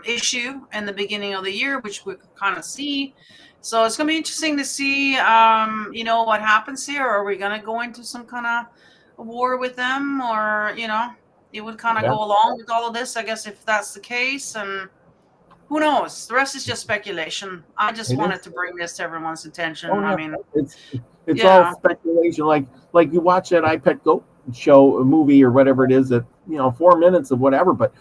issue in the beginning of the year, which we kind of see. So it's going to be interesting to see, what happens here. Are we going to go into some kind of war with them, or, it would kind of go along with all of this, I guess, if that's the case. And who knows? The rest is just speculation. I just wanted to bring this to everyone's attention. I mean, it's all speculation. Like you watch that iPet Goat show, a movie or whatever it is, that 4 minutes of whatever, but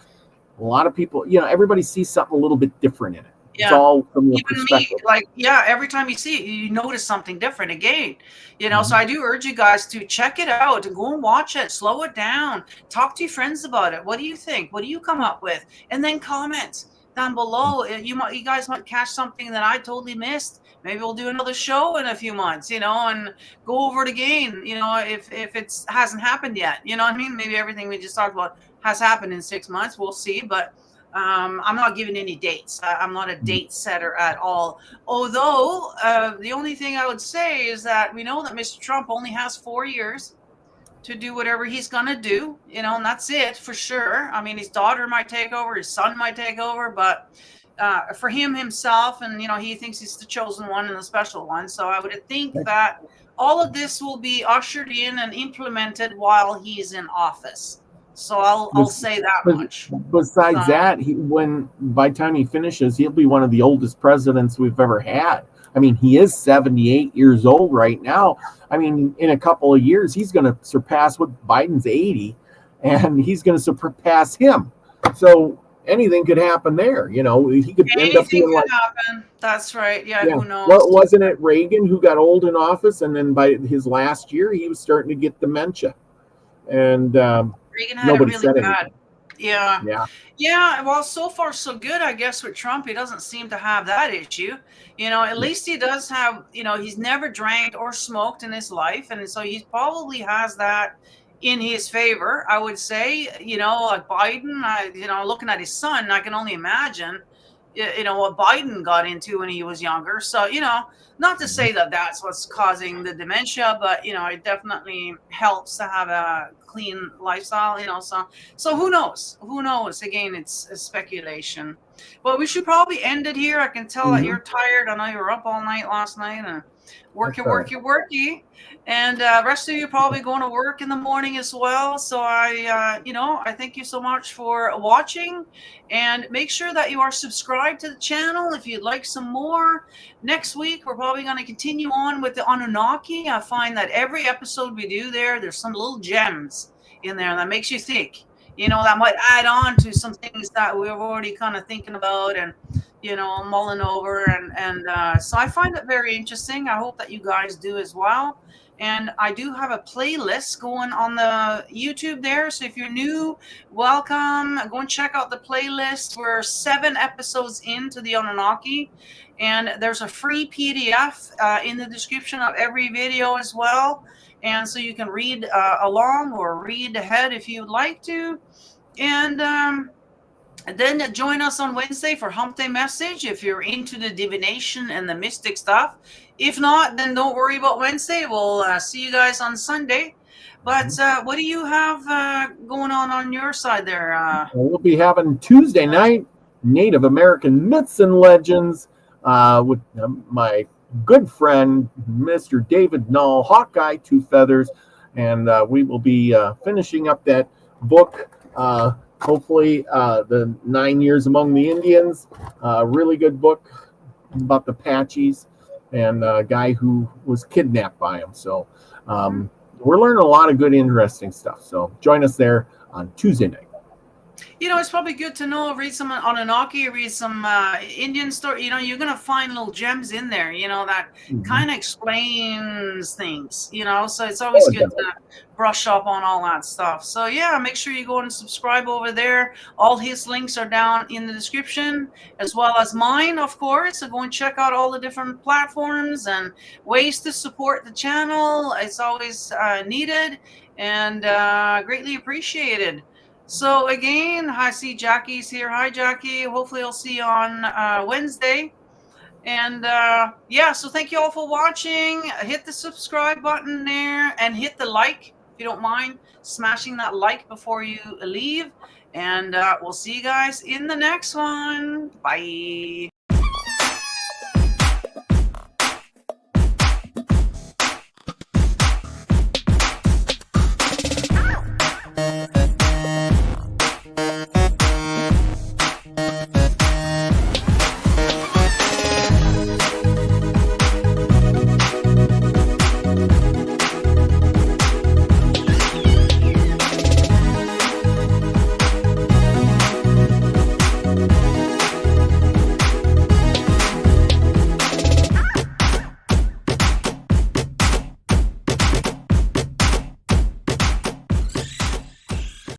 a lot of people, everybody sees something a little bit different in it. Yeah. It's all from your Even perspective. me, every time you see it, you notice something different again. So I do urge you guys to check it out and go and watch it, slow it down, talk to your friends about it. What do you think? What do you come up with? And then comment down below. You guys might catch something that I totally missed. Maybe we'll do another show in a few months, and go over it again, if it hasn't happened yet. You know what I mean? Maybe everything we just talked about has happened in 6 months. We'll see. But I'm not giving any dates. I'm not a date setter at all. Although the only thing I would say is that we know that Mr. Trump only has 4 years to do whatever he's going to do, and that's it for sure. I mean, his daughter might take over, his son might take over, but for him himself, and, he thinks he's the chosen one and the special one. So I would think that all of this will be ushered in and implemented while he's in office. So I'll say that much. Besides that, by the time he finishes, he'll be one of the oldest presidents we've ever had. I mean, he is 78 years old right now. I mean, in a couple of years, he's going to surpass what Biden's 80, and he's going to surpass him. So anything could happen there. He could end up being like. Happen. That's right. Yeah. Who knows? Well, wasn't it Reagan who got old in office, and then by his last year, he was starting to get dementia, and Reagan had nobody it really said bad. anything. Yeah. Well, so far so good, I guess. With Trump, he doesn't seem to have that issue. At least he does have. He's never drank or smoked in his life, and so he probably has that in his favor, I would say. Like Biden, looking at his son, I can only imagine, what Biden got into when he was younger. So, not to say that that's what's causing the dementia, but, it definitely helps to have a clean lifestyle, so who knows? Again, it's a speculation, but we should probably end it here. I can tell that you're tired. I know you were up all night last night and worky. And rest of you probably going to work in the morning as well. So I thank you so much for watching, and make sure that you are subscribed to the channel if you'd like some more. Next week, we're probably going to continue on with the Anunnaki. I find that every episode we do there's some little gems in there that makes you think, that might add on to some things that we were already kind of thinking about and, mulling over. And so I find it very interesting. I hope that you guys do as well. And I do have a playlist going on the YouTube there. So if you're new, welcome. Go and check out the playlist. We're 7 episodes into the Anunnaki. And there's a free PDF in the description of every video as well. and so you can read along or read ahead if you'd like to. And then join us on Wednesday for Hump Day Message if you're into the divination and the mystic stuff. If not, then don't worry about Wednesday. We'll see you guys on Sunday. But what do you have going on your side there? We'll be having Tuesday night Native American myths and legends with my good friend, Mr. David Null, Hawkeye, Two Feathers, and we will be finishing up that book. Hopefully, the 9 Years Among the Indians, really good book about the Apaches and a guy who was kidnapped by them. So we're learning a lot of good, interesting stuff. So join us there on Tuesday night. You know, it's probably good to know, read some Anunnaki, read some Indian story. You know, you're going to find little gems in there, you know, that kind of explains things, you know, so it's always good to brush up on all that stuff. So yeah, make sure you go and subscribe over there. All his links are down in the description, as well as mine, of course. So go and check out all the different platforms and ways to support the channel. It's always needed and greatly appreciated. So again, I see Jackie's here. Hi, Jackie. Hopefully I'll see you on Wednesday. And yeah, so thank you all for watching. Hit the subscribe button there and hit the like if you don't mind smashing that like before you leave. And we'll see you guys in the next one. Bye.